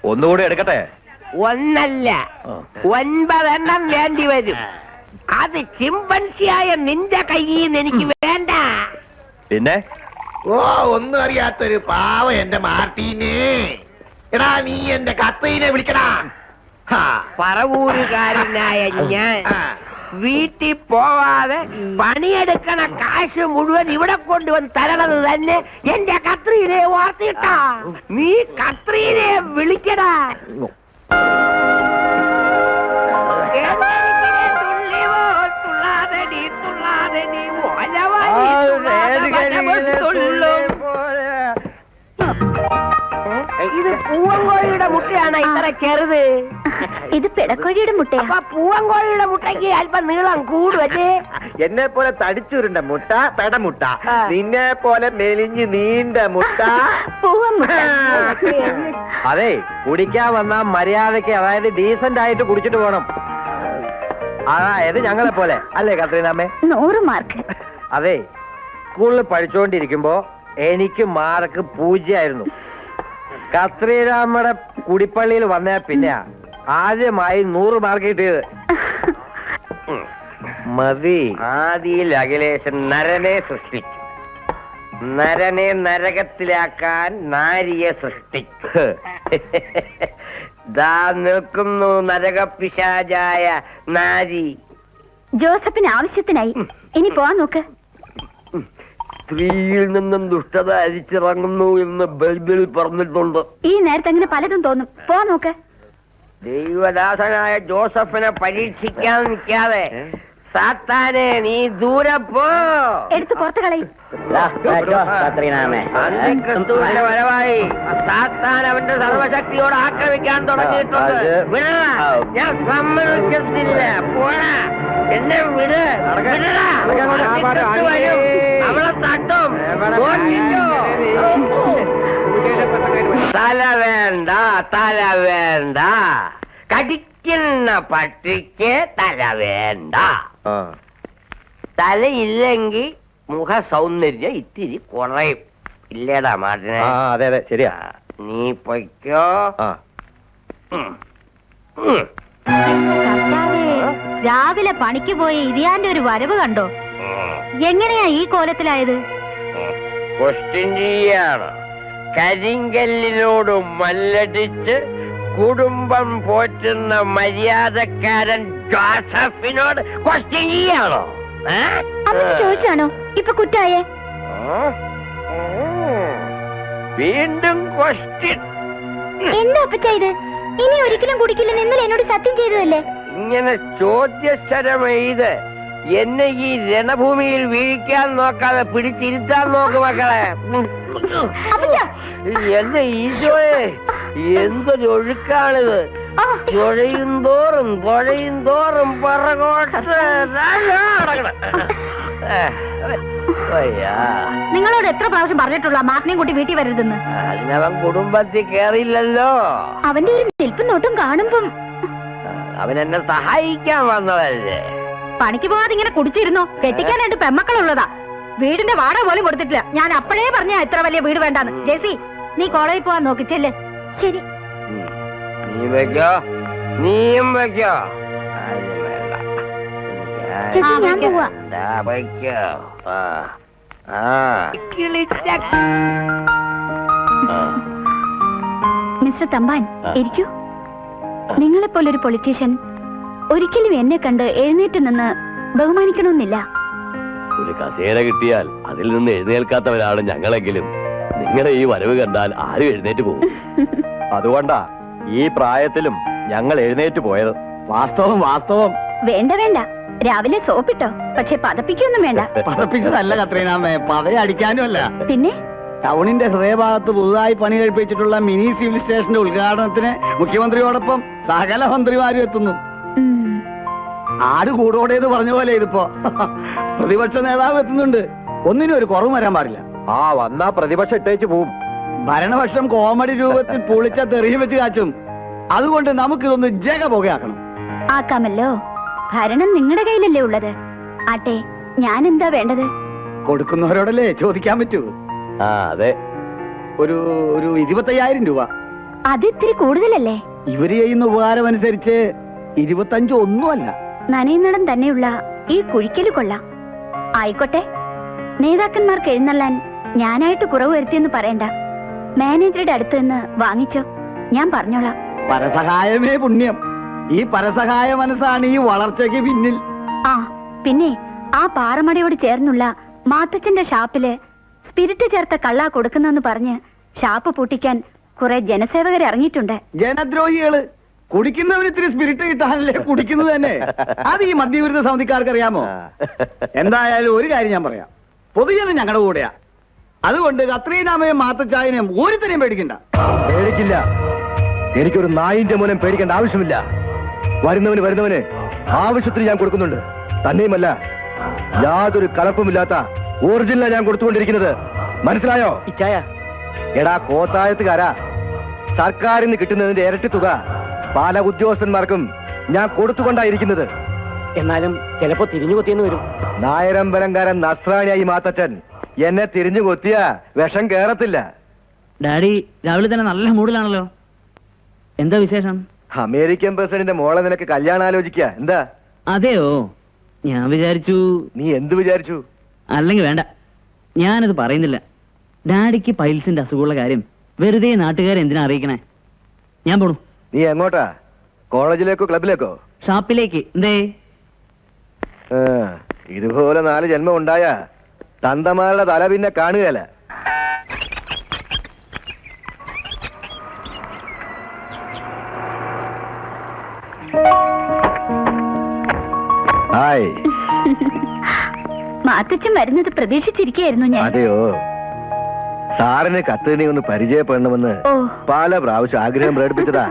ഒന്നുകൂടി എടുക്കട്ടെ? ഒന്നല്ല 9 എണ്ണം വേണ്ടി വരും. അത് ചിമ്പൻസിയായ നിന്റെ കയ്യിൽ നിന്ന് എനിക്ക് വേണ്ട. പിന്നെ ഒന്നും അറിയാത്തൊരു പാവ എന്റെ മാർട്ടീനെ. എടാ നീ എന്റെ കത്തീനെ വിളിക്കടാ. പറവൂരുകാരനായ ഞാൻ വീട്ടിൽ പോവാതെ പണിയെടുക്കണ കാശ് മുഴുവൻ ഇവിടെ കൊണ്ടുവന്ന് തരണത് തന്നെ എന്റെ കത്രീനെ ഓർത്തിട്ടാ. നീ കത്രീനെ വിളിക്കടാ. ഇത് പൂവൻകോഴിയുടെ മുട്ടയാണ് ഇത്ര ചെറുത്. ഇത് പിടക്കോഴിയുടെ മുട്ടയാ. അപ്പൊ പൂവൻകോഴിയുടെ മുട്ടയ്ക്ക് അല്പം നീളം കൂടുവല്ലേ? എന്നെ പോലെ തടിച്ചുരുണ്ട മുട്ട പെടമുട്ട, നിന്നെ പോലെ മെലിഞ്ഞ് നീണ്ട മുട്ട പൂവൻമുട്ട. അതെ, കുടിക്കാൻ വന്ന മര്യാദക്ക്, അതായത് ഡീസന്റ് ആയിട്ട് കുടിച്ചിട്ട് പോണം. അതായത് ഞങ്ങളെ പോലെ അല്ലേ കത്രീനാമ്മേ? 100 മാർക്ക്. അതെ, സ്കൂളിൽ പഠിച്ചുകൊണ്ടിരിക്കുമ്പോ എനിക്ക് മാർക്ക് 0 ആയിരുന്നു. കത്രീരാമ്മയുടെ കുടിപ്പള്ളിയിൽ വന്ന പിന്നെ ആദ്യമായി 100 മാർക്ക് കിട്ടിയത്. മതി. ആദിയിൽ അഖിലേഷൻ നരനെ സൃഷ്ടിച്ചു. നരനെ നരകത്തിലാക്കാൻ നാരിയെ സൃഷ്ടിച്ചു. ദാ നിൽക്കുന്നു നരകപിശാചായ നാരി. ജോസഫിന് ആവശ്യത്തിനായി. ഇനി പോവാൻ നോക്ക്. സ്ത്രീയിൽ നിന്നും ദുഷ്ടത അരിച്ചിറങ്ങുന്നു എന്ന് ബൈബിളിൽ പറഞ്ഞിട്ടുണ്ട്. ഈ നേരത്തെ അങ്ങനെ പലതും തോന്നും. പോവാൻ നോക്ക്. ദൈവദാസനായ ജോസഫിനെ പരീക്ഷിക്കാൻ നിൽക്കാതെ സാത്താനെ നീ ദൂരെ പോ. എടുത്തു പുറത്ത് കളയും. ക്രിസ്തുവിന്റെ വരവായി സാത്താൻ അവന്റെ സർവശക്തിയോട് ആക്രമിക്കാൻ തുടങ്ങിയിട്ടുണ്ട്. വിടടാ, ഞാൻ സമ്മതിക്കത്തില്ല. പോടാ, എന്നെ വിട്. അവളെ തട്ടും. തല വേണ്ട, തല വേണ്ട. കടിക്കുന്ന പട്ടിക്ക് തല വേണ്ട. തലയില്ലെങ്കിൽ മുഖ സൗന്ദര്യം ഇത്തിരി കുറയും. ഇല്ലേടാ മാർട്ടിനെ? അതെ അതെ, ശരിയാ. നീ പൊയ്ക്കോ. രാവിലെ പണിക്ക് പോയി ഇതിയാന്റെ ഒരു വരവ് കണ്ടോ? എങ്ങനെയാ ഈ കോലത്തിലായത്? ക്വസ്റ്റ്യൻ ചെയ്യാണ്. കരിങ്കല്ലിനോട് മല്ലടിച്ച് കുടുംബം പോറ്റുന്ന മര്യാദക്കാരൻ ജോസഫിനോട് ക്വസ്റ്റ്യൻ ചെയ്യാണോ? അമ്മച്ചി ചോദിച്ചാണോ ഇപ്പൊ കുറ്റായേ? വീണ്ടും ക്വസ്റ്റ്യൻ. എന്താ അപ്പച്ച ഇത്? ഇനി ഒരിക്കലും കുടിക്കില്ലെന്ന് ഇന്നലെ എന്നോട് സത്യം ചെയ്തതല്ലേ? ഇങ്ങനെ ചോദ്യശരം എഴുത് എന്നെ ഈ രണഭൂമിയിൽ വീഴിക്കാൻ നോക്കാതെ പിടിച്ചിരുത്താൻ നോക്ക് മക്കളെ. എന്റെ ഈശോയെ, എന്തൊരു ഒഴുക്കാണിത്. തുഴയും തോറും പറകോട്ട്. നിങ്ങളോട് എത്ര പ്രാവശ്യം പറഞ്ഞിട്ടുള്ള മാർട്ടിനെയും കൂട്ടി വീട്ടിൽ വരരുതെന്ന്? അതിനവൻ കുടുംബത്തിൽ കേറിയില്ലല്ലോ. അവന്റെ ഒരു നിൽപ്പും നോട്ടും കാണുമ്പം അവൻ എന്നെ സഹായിക്കാൻ വന്നതല്ലേ. പണിക്ക് പോകാതെ ഇങ്ങനെ കുടിച്ചിരുന്നോ? കെട്ടിക്കാനായിട്ട് പെമ്മക്കളുള്ളതാ. വീടിന്റെ വാടക പോലും കൊടുത്തിട്ടില്ല. ഞാൻ അപ്പോഴേ പറഞ്ഞ എത്ര വലിയ വീട് വേണ്ടാന്ന്. ജെസി, നീ കോളേജിൽ പോവാൻ നോക്കിച്ചല്ലേ? ശരി. നീ വെക്കോ, നീയും വെക്കോ. ഞാൻ പോവാ. മിസ്റ്റർ തമ്പാൻ, ഇരിക്കൂ. നിങ്ങളെപ്പോലൊരു പൊളിറ്റീഷ്യൻ ഒരിക്കലും എന്നെ കണ്ട് എഴുന്നേറ്റ് നിന്ന് ബഹുമാനിക്കണമെന്നില്ല. ഒരു കസേര കിട്ടിയാൽ അതിൽ നിന്ന് എഴുന്നേൽക്കാത്തവരാണ് ഞങ്ങളെങ്കിലും നിങ്ങളുടെ ഈ വരവ് കണ്ടാൽ ആരും എഴുന്നേറ്റ് പോകും. അതുകൊണ്ടാ ഈ പ്രായത്തിലും ഞങ്ങൾ എഴുന്നേറ്റ് പോയത്. വാസ്തവം വാസ്തവം. വേണ്ട വേണ്ട, രാവിലെ സോപ്പിട്ടോ. പക്ഷെ പതപ്പിക്കൊന്നും വേണ്ട. പതപ്പിച്ചതല്ല കത്രീനാമേ, പതയടിക്കാനും അല്ല. പിന്നെ ടൗണിന്റെ ഹൃദയഭാഗത്ത് പുതുതായി പണി കഴിപ്പിച്ചിട്ടുള്ള മിനി സിവിൽ സ്റ്റേഷന്റെ ഉദ്ഘാടനത്തിന് മുഖ്യമന്ത്രിയോടൊപ്പം സകല മന്ത്രിമാരും എത്തുന്നു. ആട് കൂടോടേന്ന് പറഞ്ഞ പോലെ ഇതിപ്പോ പ്രതിപക്ഷ നേതാവ് എത്തുന്നുണ്ട്. ഒന്നിനും ഒരു കുറവ് വരാൻ പാടില്ല. വന്നാ പ്രതിപക്ഷം ഇട്ടേച്ച് പോവും. ഭരണപക്ഷം കോമഡി രൂപത്തിൽ പൊളിച്ച തെറിയ വെച്ച് കാച്ചും. അതുകൊണ്ട് നമുക്കിതൊന്ന് ജഗ പുകയാക്കണം. ആക്കാമല്ലോ. ഭരണം നിങ്ങളുടെ കയ്യിലല്ലേ ഉള്ളത്. ആട്ടെ, ഞാൻ എന്താ വേണ്ടത്? കൊടുക്കുന്നവരോടല്ലേ ചോദിക്കാൻ പറ്റൂ. ആ അതെ, ഒരു 25,000 രൂപ. അത് ഇത്തിരി കൂടുതലല്ലേ? ഇവര് ചെയ്യുന്ന ഉപകാരം അനുസരിച്ച് 25 ഒന്നുമല്ല. നനയുന്നിടം തന്നെയുള്ള ഈ കുഴിക്കല് കൊള്ളാം. ആയിക്കോട്ടെ, നേതാക്കന്മാർക്ക് എഴുന്നള്ളാൻ ഞാനായിട്ട് കുറവ് വരുത്തിയെന്ന് പറയണ്ട. മാനേജറുടെ അടുത്ത് നിന്ന് വാങ്ങിച്ചോ, ഞാൻ പറഞ്ഞോളാം. പരസഹായമേ പുണ്യം. ഈ പരസഹായ മനസ്സാണ് ഈ വളർച്ചയ്ക്ക് പിന്നിൽ. ആ പിന്നെ ആ പാറമടയോട് ചേർന്നുള്ള മാത്തച്ഛന്റെ ഷാപ്പില് സ്പിരിറ്റ് ചേർത്ത കള്ളാ കൊടുക്കുന്നെന്ന് പറഞ്ഞ് ഷാപ്പ് പൂട്ടിക്കാൻ കുറെ ജനസേവകർ ഇറങ്ങിയിട്ടുണ്ട്. ജനദ്രോഹികള്. കുടിക്കുന്നവന് ഇത്തിരി സ്പിരിറ്റ് കിട്ടാനല്ലേ കുടിക്കുന്നത് തന്നെ. അത് ഈ മദ്യവിരുദ്ധ സമിതിക്കാർക്ക് അറിയാമോ? എന്തായാലും ഒരു കാര്യം ഞാൻ പറയാം, പൊതുജനം ഞങ്ങളുടെ കൂടെയാ. അതുകൊണ്ട് കത്രീനാമയും മാത്തച്ചായനെയും ഒരുത്തനെയും പേടിക്കണ്ട. പേടിക്കില്ല. എനിക്കൊരു നായിന്റെ മൂലം പേടിക്കേണ്ട ആവശ്യമില്ല. വരുന്നവന് ആവശ്യത്തിന് ഞാൻ കൊടുക്കുന്നുണ്ട്. തന്നെയുമല്ല, യാതൊരു കലപ്പുമില്ലാത്ത ഒറിജിനൽ ഞാൻ കൊടുത്തുകൊണ്ടിരിക്കുന്നത്. മനസ്സിലായോ? ഇച്ചായ, എടാ കോത്തായത്തുകാരാ, സർക്കാരിന് കിട്ടുന്നതിന്റെ ഇരട്ടി തുക പല ഉദ്യോഗസ്ഥന്മാർക്കും ഞാൻ കൊടുത്തുകൊണ്ടായിരിക്കുന്നത്. എന്നാലും ചിലപ്പോ തിരിഞ്ഞു കൊത്തിയെന്ന് വരും. നായരമ്പലംകാരൻ നസ്രാണിയായി മാത്തച്ഛൻ എന്നെ തിരിഞ്ഞു കൊത്തിയ വിഷം കേറത്തില്ല. ഡാഡി രാവിലെ തന്നെ നല്ല മൂഡിലാണല്ലോ. എന്താ വിശേഷം? അമേരിക്കൻ പ്രസിഡന്റിന്റെ മോളെ നിനക്ക് കല്യാണം ആലോചിക്കുക. എന്താ? അതെയോ? ഞാൻ വിചാരിച്ചു. നീ എന്ത് വിചാരിച്ചു? അല്ലെങ്കിൽ വേണ്ട, ഞാനത് പറയുന്നില്ല. ഡാഡിക്ക് പൈൽസിന്റെ അസുഖമുള്ള കാര്യം വെറുതെ നാട്ടുകാരെ എന്തിനാ അറിയിക്കണേ? ഞാൻ പോണു. നീ എങ്ങോട്ടാ? കോളേജിലേക്കോ ക്ലബിലേക്കോ? ഷാപ്പിലേക്ക്. എന്തേ? ഇതുപോലെ 4 ജന്മം ഉണ്ടായ തന്തമാരുടെ തല പിന്നെ കാണുകയല്ല. ഹായ്. മാത്തച്ഛൻ വരുന്നത് പ്രതീക്ഷിച്ചിരിക്കുകയായിരുന്നു ഞാൻ. അതെയോ? സാറിന് കത്തിനെ ഒന്ന് പരിചയപ്പെടണമെന്ന് ഓ. പല പ്രാവശ്യം ആഗ്രഹം പ്രകടിപ്പിച്ചതാ.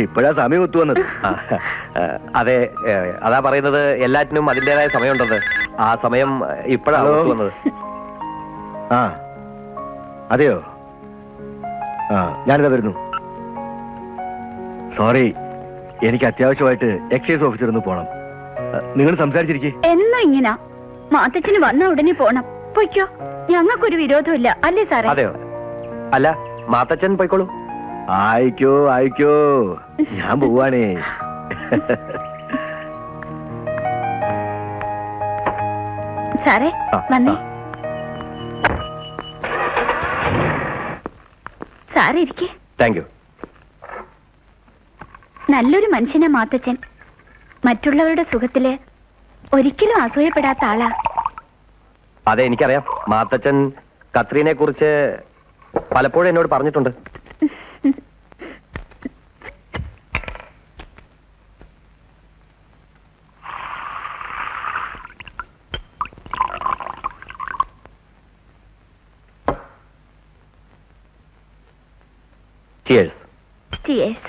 ഇപ്പോഴാ സമയം ഒത്തുവന്നത്. അതെ, അതാ പറയുന്നത്, എല്ലാറ്റിനും അതിൻ്റെതായ സമയമുണ്ടത്. ആ സമയം ഇപ്പോഴാ ഒത്തുവന്നത്. ആ അതെയോ? ആ ഞാനിതാ വരുന്നു. സോറി, എനിക്ക് അത്യാവശ്യമായിട്ട് എക്സൈസ് ഓഫീസർ ഒന്ന് പോണം. നിങ്ങൾ സംസാരിച്ചിരിക്കേ. എന്നും ഇങ്ങനെ മാത്തച്ഛന് വന്ന ഉടനെ പോണം. പൊയ്ക്കോ, ഞങ്ങൾക്കൊരു വിരോധമില്ല അല്ലേ സാറേ? അതെയോ? അല്ല, മാത്തച്ഛൻ പോയിക്കോളൂ. ആയിക്കോ, ഞാൻ പോവാണേ. സാറേ വന്നേ. സാറേ ഇരിക്കേ. Thank you. നല്ലൊരു മനുഷ്യനാ മാത്തച്ഛൻ. മറ്റുള്ളവരുടെ സുഖത്തില് ഒരിക്കലും അസൂയപ്പെടാത്ത ആളാ. അതെ, എനിക്കറിയാം. മാത്തച്ഛൻ കത്രീനെ കുറിച്ച് പലപ്പോഴും എന്നോട് പറഞ്ഞിട്ടുണ്ട്. Cheers. Cheers.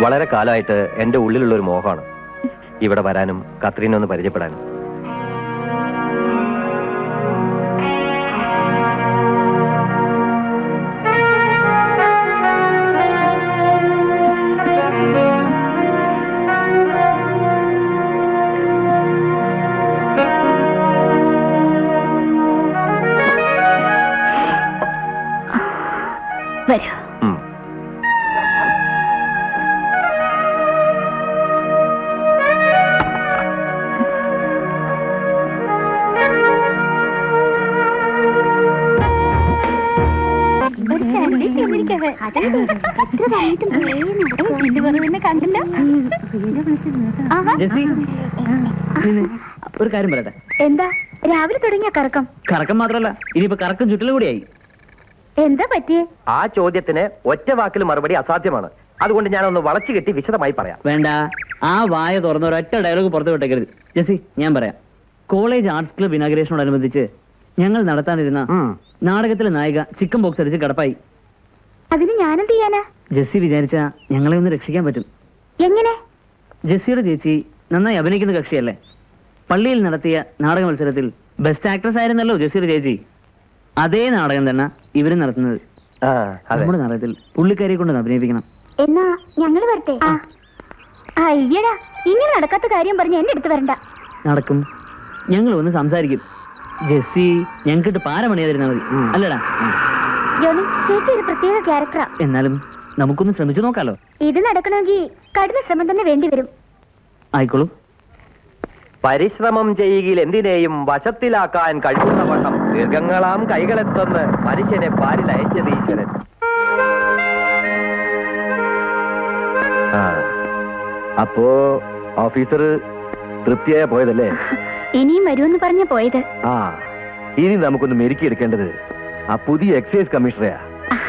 വളരെ കാലമായിട്ട് എന്റെ ഉള്ളിലുള്ള ഒരു മോഹമാണ് ഇവിടെ വരാനും കത്രീനെ ഒന്ന് പരിചയപ്പെടാനും. വരൂ. ജെസ്സി, ഒരു കാര്യം പറയട്ടെ. എന്താ രാവിലെ തുടങ്ങിയ കറക്കം? കറക്കം മാത്രല്ല, ഇനിയിപ്പോ കറക്കം ചുറ്റിലും കൂടിയായി. എന്താ പറ്റിയേ? ആ ചോദ്യത്തിന് ഒറ്റ വാക്കിൽ മറുപടി അസാധ്യമാണ്. അതുകൊണ്ട് ഞാനൊന്ന് വളച്ചു കെട്ടി വിശദമായി പറയാം. വേണ്ട, ആ വായ തുറന്ന ഒരൊറ്റ ഡയലോഗ് പുറത്തു വിട്ടേക്കരുത്. ജെസ്സി, ഞാൻ പറയാം. കോളേജ് ആർട്സ് ക്ലബ് ഇനാഗ്രേഷനോടനുബന്ധിച്ച് ഞങ്ങൾ നടത്താനിരുന്ന നാടകത്തിലെ നായിക ചിക്കൻ ബോക്സ് അടിച്ച് കിടപ്പായി. അതിന് ഞാനെന്ത് ചെയ്യാനാ? ജെസ്സി വിചാരിച്ച ഞങ്ങളെ ഒന്ന് രക്ഷിക്കാൻ പറ്റും. എങ്ങനെ? ജെസ്സിയുടെ ചേച്ചി നന്നായി അഭിനയിക്കുന്ന കക്ഷിയല്ലേ? പള്ളിയിൽ നടത്തിയ നാടക മത്സരത്തിൽ ബെസ്റ്റ് ആക്ട്രസ് ആയിരുന്നല്ലോ ജെസ്സിയുടെ ചേച്ചി. അതേ നാടകം തന്നെ ഇവരും നടത്തുന്നത്. നമ്മുടെ നാടകത്തിൽ പുള്ളിക്കാരിയെ കൊണ്ട് അഭിനയിപ്പിക്കണം. എന്നാ ഞങ്ങൾ വരട്ടെ? അയ്യടാ, ഇങ്ങനെ നടക്കാത്ത കാര്യം പറഞ്ഞ് എന്റെ അടുത്ത് വരണ്ട. നടക്കും, ഞങ്ങൾ ഒന്ന് സംസാരിക്കും. ജെസ്സി ഞങ്ങൾക്കിട്ട് പാരമണിയാതിരുന്നാ മതി, അല്ലടാ? ജോണി, ചേച്ചി ഒരു പ്രത്യേക ക്യാരക്ടറാ. എന്നാലും നമുക്കൊന്ന് ശ്രമിച്ചു നോക്കാലോ. ഇത് നടക്കണമെങ്കിൽ കഠിന ശ്രമം തന്നെ വേണ്ടിവരും. ആയിക്കോളൂ. പരിശ്രമം ചെയ്യുകയിൽ എന്തിനേയും വശത്തിലാക്കാൻ കഴിയുന്ന വണ്ണം ദീർഘങ്ങളാം കൈകളെത്തുന്ന മനുഷ്യനെ പാരിൽ അയച്ചത് ഈശ്വരൻ. അപ്പോ ഓഫീസർ തൃപ്തിയായ പോയതല്ലേ? ഇനിയും വരുമെന്ന് പറഞ്ഞ പോയത്. ആ, ഇനി നമുക്കൊന്ന് മെരുക്കിയെടുക്കേണ്ടത് ആ പുതിയ എക്സൈസ് കമ്മീഷണറെയാ.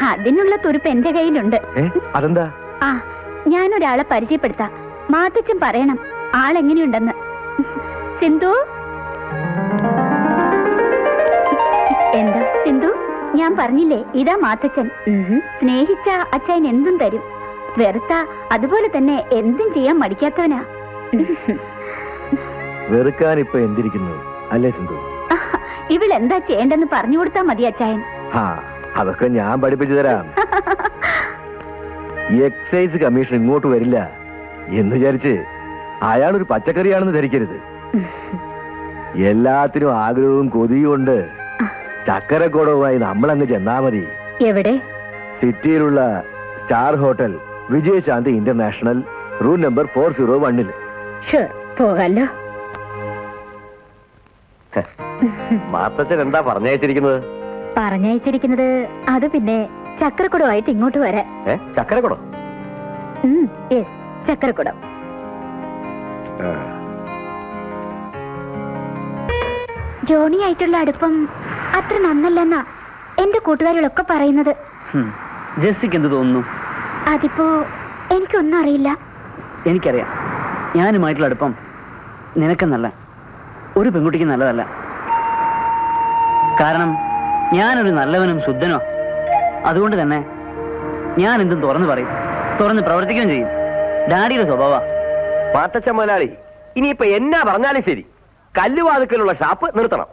അതിനുള്ള തുരുപ്പ് എന്റെ കയ്യിലുണ്ട്. അതെന്താ? ആ, ഞാനൊരാളെ പരിചയപ്പെടുത്താം. മാത്തച്ഛൻ പറയണം ആളെങ്ങനെയുണ്ടെന്ന്. സിന്ധു, എന്താ സിന്ധു? ഞാൻ പറഞ്ഞില്ലേ, ഇതാ മാത്തച്ഛൻ. സ്നേഹിച്ച അച്ഛൻ എന്തും തരും, വെറുത്ത അതുപോലെ തന്നെ എന്തും ചെയ്യാൻ മടിക്കാത്തവനാ. വെറുക്കാൻ ഇപ്പൊ എന്തിരിക്കുന്നു അല്ലേ സിന്ധു? ഇവളെന്താ ചെയ്യേണ്ടെന്ന് പറഞ്ഞു കൊടുത്താ മതി അച്ചായൻ. അതൊക്കെ ഞാൻ പഠിപ്പിച്ചു തരാം. എക്സൈസ് കമ്മീഷൻ ഇങ്ങോട്ട് വരില്ല എന്ന് വിചാരിച്ച് അയാളൊരു പച്ചക്കറിയാണെന്ന് ധരിക്കരുത്. എല്ലാത്തിനും ആഗ്രഹവും കൊതിയും ഉണ്ട്. ചക്കരക്കുടവുമായി നമ്മളങ്ങ് ചെന്നാ മതി. എവിടെ? സിറ്റിയിലുള്ള star hotel Vijayashanti international, room number 401. പോകാലോ. മാത്തച്ഛൻ എന്താ പറഞ്ഞയച്ചിരിക്കുന്നത്? പറഞ്ഞയച്ചിരിക്കുന്നത് അത് പിന്നെ ചക്രക്കുടമായിട്ട് ഇങ്ങോട്ട് വരാൻ. ചക്കരക്കുടം? യെസ്, ചക്രക്കുടം. ജോണിയായിട്ടുള്ള അടുപ്പം അത്ര നന്നല്ലെന്നാ എന്റെ കൂട്ടുകാരികളൊക്കെ പറയുന്നത്. ജെസ്സിക്ക് എന്ത് തോന്നുന്നു? അതിപ്പോ എനിക്കൊന്നും അറിയില്ല. എനിക്കറിയാം. ഞാനുമായിട്ടുള്ള അടുപ്പം നിനക്കെന്നല്ല, ഒരു പെൺകുട്ടിക്ക് നല്ലതല്ല. കാരണം ഞാനൊരു നല്ലവനും ശുദ്ധനോ. അതുകൊണ്ട് തന്നെ ഞാൻ എന്തും തുറന്നു പറയും, തുറന്ന് പ്രവർത്തിക്കുകയും ചെയ്യും. ഡാഡിയുടെ സ്വഭാവ. മാത്തച്ഛൻ മുതലാളി, ഇനിയിപ്പൊ എന്നാ പറഞ്ഞാലും ശരി, കല്ലുവാതുക്കലുള്ള ഷാപ്പ് നിർത്തണം.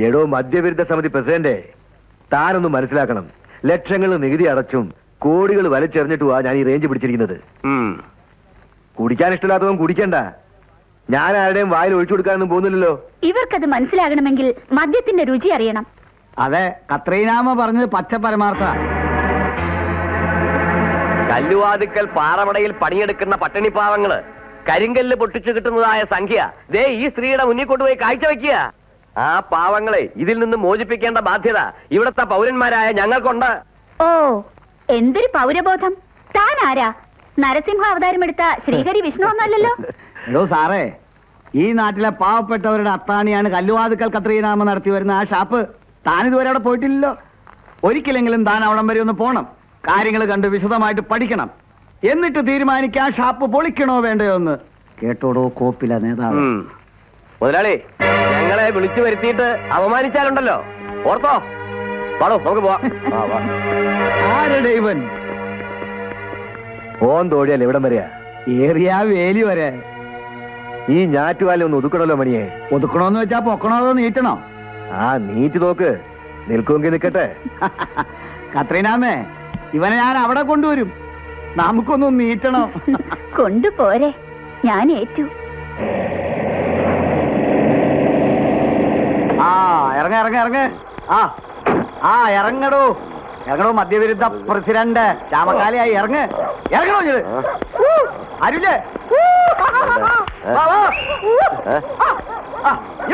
എടോ മദ്യവിരുദ്ധ സമിതി പ്രസിഡന്റ്, താനൊന്ന് മനസ്സിലാക്കണം. ലക്ഷങ്ങൾ നികുതി അടച്ചും കോടികൾ വലിച്ചെറിഞ്ഞിട്ടുവാ ഞാൻ ഈ റേഞ്ച് പിടിച്ചിരിക്കുന്നത്. കുടിക്കാൻ ഇഷ്ടമില്ലാത്തവൻ കുടിക്കണ്ട. ഞാൻ ആരുടെയും വായിൽ ഒഴിച്ചു കൊടുക്കാനൊന്നും പോകുന്നില്ലല്ലോ. ഇവർക്കത് മനസ്സിലാകണമെങ്കിൽ മദ്യത്തിന്റെ രുചി അറിയണം. അതെ, കത്രീനാമ പറഞ്ഞത് പച്ച പരമാർത്ഥ. കല്ലുവാതുക്കൽ പാറമടയിൽ പണിയെടുക്കുന്ന പട്ടിണിപ്പാവങ്ങള് കരിങ്കല്ല് പൊട്ടിച്ചു കിട്ടുന്നതായ സംഖ്യ ദേ ഈ സ്ത്രീയുടെ മുന്നിൽ കൊണ്ടുപോയി കാഴ്ചവെക്കുക. ആ പാവങ്ങളെ ഇതിൽ നിന്ന് മോചിപ്പിക്കേണ്ട ബാധ്യത ഇവിടത്തെ പൗരന്മാരായ ഞങ്ങൾക്കുണ്ട്. ഓ, എന്തൊരു പൗരബോധം! താൻ ആരാ? നരസിംഹ അവതാരം എടുത്ത ശ്രീഹരി വിഷ്ണു ഒന്നല്ലല്ലോ. എടോ സാറേ, ഈ നാട്ടിലെ പാവപ്പെട്ടവരുടെ അത്താണിയാണ് കല്ലുവാതുക്കൽ കത്രീനാമ നടത്തി വരുന്ന ആ ഷാപ്പ്. താനിതുവരെ അവിടെ പോയിട്ടില്ലല്ലോ. ഒരിക്കലെങ്കിലും താൻ അവിടം വരെ ഒന്ന് പോണം. കാര്യങ്ങൾ കണ്ട് വിശദമായിട്ട് പഠിക്കണം. എന്നിട്ട് തീരുമാനിക്കാൻ ഷാപ്പ് പൊളിക്കണോ വേണ്ടയോ എന്ന്. കേട്ടോടോ കോപ്പില നേതാവ്. മുതലാളി, ഞങ്ങളെ വിളിച്ചു വരുത്തിയിട്ട് അപമാനിച്ചാലുണ്ടല്ലോ, ഓർത്തോ. പാടോ, നമുക്ക് പോവാം. ആരുടെ ഇവൻ? ഓൻ തോടിയല്ലേ ഇവിടം വരെയാ? ഏറിയ വേലി വരെ. ഈ ഞാറ്റുവാല ഒന്ന് ഒതുക്കണല്ലോ മണിയെ. ഒതുക്കണോന്ന് വെച്ചാ പൊക്കണോ അതോ നീറ്റണോ? ആ, നീറ്റ് നോക്ക്. നിൽക്കുമെങ്കിൽ നിൽക്കട്ടെ. കത്രീനാമേ, ഇവനെ ഞാൻ അവിടെ കൊണ്ടുവരും. നമുക്കൊന്നും നീറ്റണോ? കൊണ്ടുപോരെ, ഞാൻ ഏറ്റു. ആ, ഇറങ്ങ ഇറങ്ങ ഇറങ്ങ. ആ ഇറങ്ങടോ, ഇറങ്ങടോ മദ്യവിരുദ്ധ പ്രസിഡന്റ്. ചാമക്കാലയായി ഇറങ്ങ്. ഇറങ്ങണോ ഇത്? അരുല്ലേ?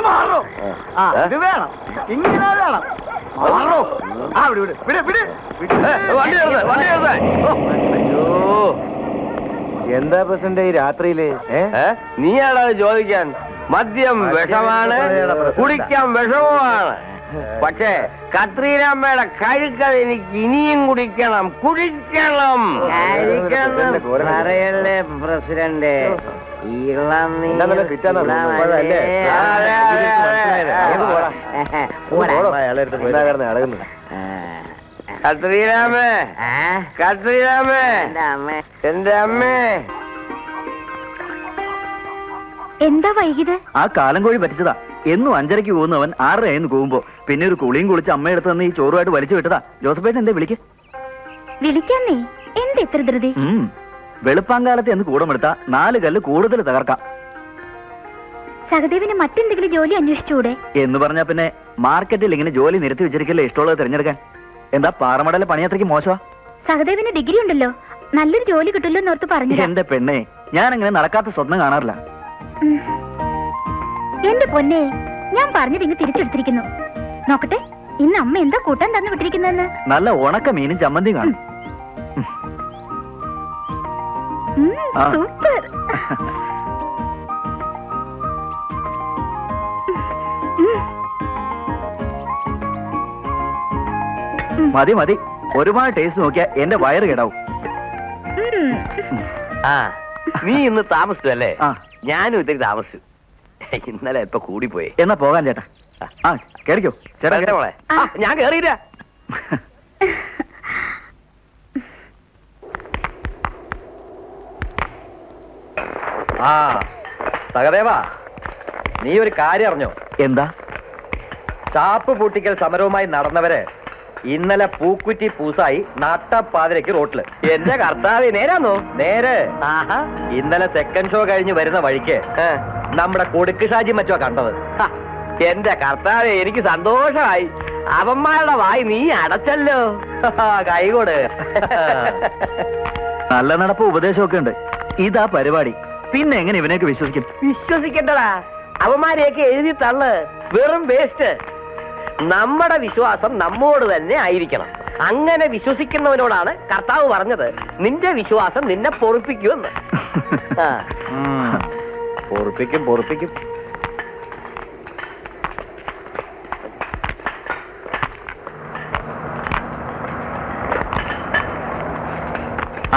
മാറോ. ആ, ഇത് വേണം, ഇങ്ങനെ വേണം. മാറോ. ആ, വിട് വിട് വിട് വിട്. എന്താ പ്രസിഡന്റ് ഈ രാത്രിയില്? നീയാണോ ചോദിക്കാൻ? മദ്യം വിഷമാണ്, കുടിക്കാൻ വിഷമമാണ്. പക്ഷേ കത്രീരാമ്മയുടെ കഴുക്കൽ എനിക്ക് ഇനിയും കുടിക്കണം, കുടിക്കണം. പറയല്ലേ പ്രസിഡന്റ്, കത്രീരാമേ, കത്രീരാമേ, എന്റെ അമ്മേ. എന്താ വൈകിയത്? ആ കാലം കോഴി പറ്റിച്ചതാ. എന്നും 5:30 പോകുന്നവൻ 6:30 പോകുമ്പോ പിന്നെ ഒരു കുളിയും കുളിച്ച് അമ്മയെടുത്ത് തന്നെ ഈ ചോറുമായിട്ട് വലിച്ചു വിട്ടതാ. ജോസഫേട്ടൻ എന്താ വിളിക്ക്? വിളിക്കാന്നേ, എന്ത് എത്ര ധൃതി? വെളുപ്പാങ്കാലത്ത് എന്ന് കൂടമെടുത്താ 4 കല്ല് കൂടുതൽ തകർക്കാം സഹദേവിന് മറ്റെന്തെങ്കിലും ജോലി അന്വേഷിച്ചുകൂടെ? എന്ന് പറഞ്ഞാ പിന്നെ മാർക്കറ്റിൽ ഇങ്ങനെ ജോലി നിരത്തി വെച്ചിരിക്കല്ലേ ഇഷ്ടമുള്ളത് തിരഞ്ഞെടുക്കാൻ. എന്താ പാറമടയിലെ പണി അത്രയ്ക്ക് മോശമാ? സഹദേവിന് ഡിഗ്രി ഉണ്ടല്ലോ, നല്ലൊരു ജോലി കിട്ടുമല്ലോ എന്നോർത്ത് പറഞ്ഞു. എന്റെ പെണ്ണെ, ഞാൻ അങ്ങനെ നടക്കാത്ത സ്വപ്നം കാണാറില്ല. എന്റെ പൊന്നെ, ഞാൻ പറഞ്ഞത് ഇങ്ങ് തിരിച്ചെടുത്തിരിക്കുന്നു. നോക്കട്ടെ ഇന്ന് അമ്മ എന്താ കൂട്ടാൻ തന്നു വിട്ടിരിക്കുന്നതെന്ന്. നല്ല ഉണക്ക മീനും ചമ്മന്തിയും കാണും. ആ. സൂപ്പർ. മതി മതി, ഒരുപാട് ടേസ്റ്റ് നോക്കിയാ എന്റെ വയറ് കേടാവും. ആ നീ ഇന്ന് താമസിച്ചല്ലേ? ആ. ഞാനും ഇത്തിരി താമസിച്ചു. ഇന്നലെ ഇപ്പൊ കൂടിപ്പോയി. എന്നാ പോകാൻ ചേട്ടാ. ആ കേറിക്കോ ചേട്ടാ. കേറ് മോളെ. ആ, ഞാൻ കേറിയില്ല. ആ സഹദേവാ, നീ ഒരു കാര്യം അറിഞ്ഞോ? എന്താ? ചാപ്പ് പൂട്ടിക്കൽ സമരവുമായി നടന്നവര് ഇന്നലെ പൂക്കുറ്റി പൂസായി നട്ടപ്പാതിരക്ക് റോട്ടില്. എന്റെ കർത്താവ് നേരാന്നോ? നേരെ. ആഹാ. ഇന്നലെ സെക്കൻഡ് ഷോ കഴിഞ്ഞ് വരുന്ന വഴിക്ക് നമ്മുടെ കൊടുക്ക് ഷാജി മറ്റോ കണ്ടത്. ഹ, എന്റെ കർത്താവ് എനിക്ക് സന്തോഷമായി. അവന്മാരുടെ വായി നീ അടച്ചല്ലോ. കൈകോട്. നല്ല നടപ്പ് ഉപദേശമൊക്കെ ഉണ്ട്. ഇതാ പരിപാടി. പിന്നെ എങ്ങനെ ഇവനെയൊക്കെ വിശ്വസിക്കും? വിശ്വസിക്കണ്ടടാ, അവന്മാരെയൊക്കെ എഴുതി തള്ള്. വെറും വേസ്റ്റ്. നമ്മുടെ വിശ്വാസം നമ്മോട് തന്നെ ആയിരിക്കണം. അങ്ങനെ വിശ്വസിക്കുന്നവനോടാണ് കർത്താവ് പറഞ്ഞത്, നിന്റെ വിശ്വാസം നിന്നെ പൊറുപ്പിക്കുമെന്ന്. പൊറുപ്പിക്കും പൊറുപ്പിക്കും.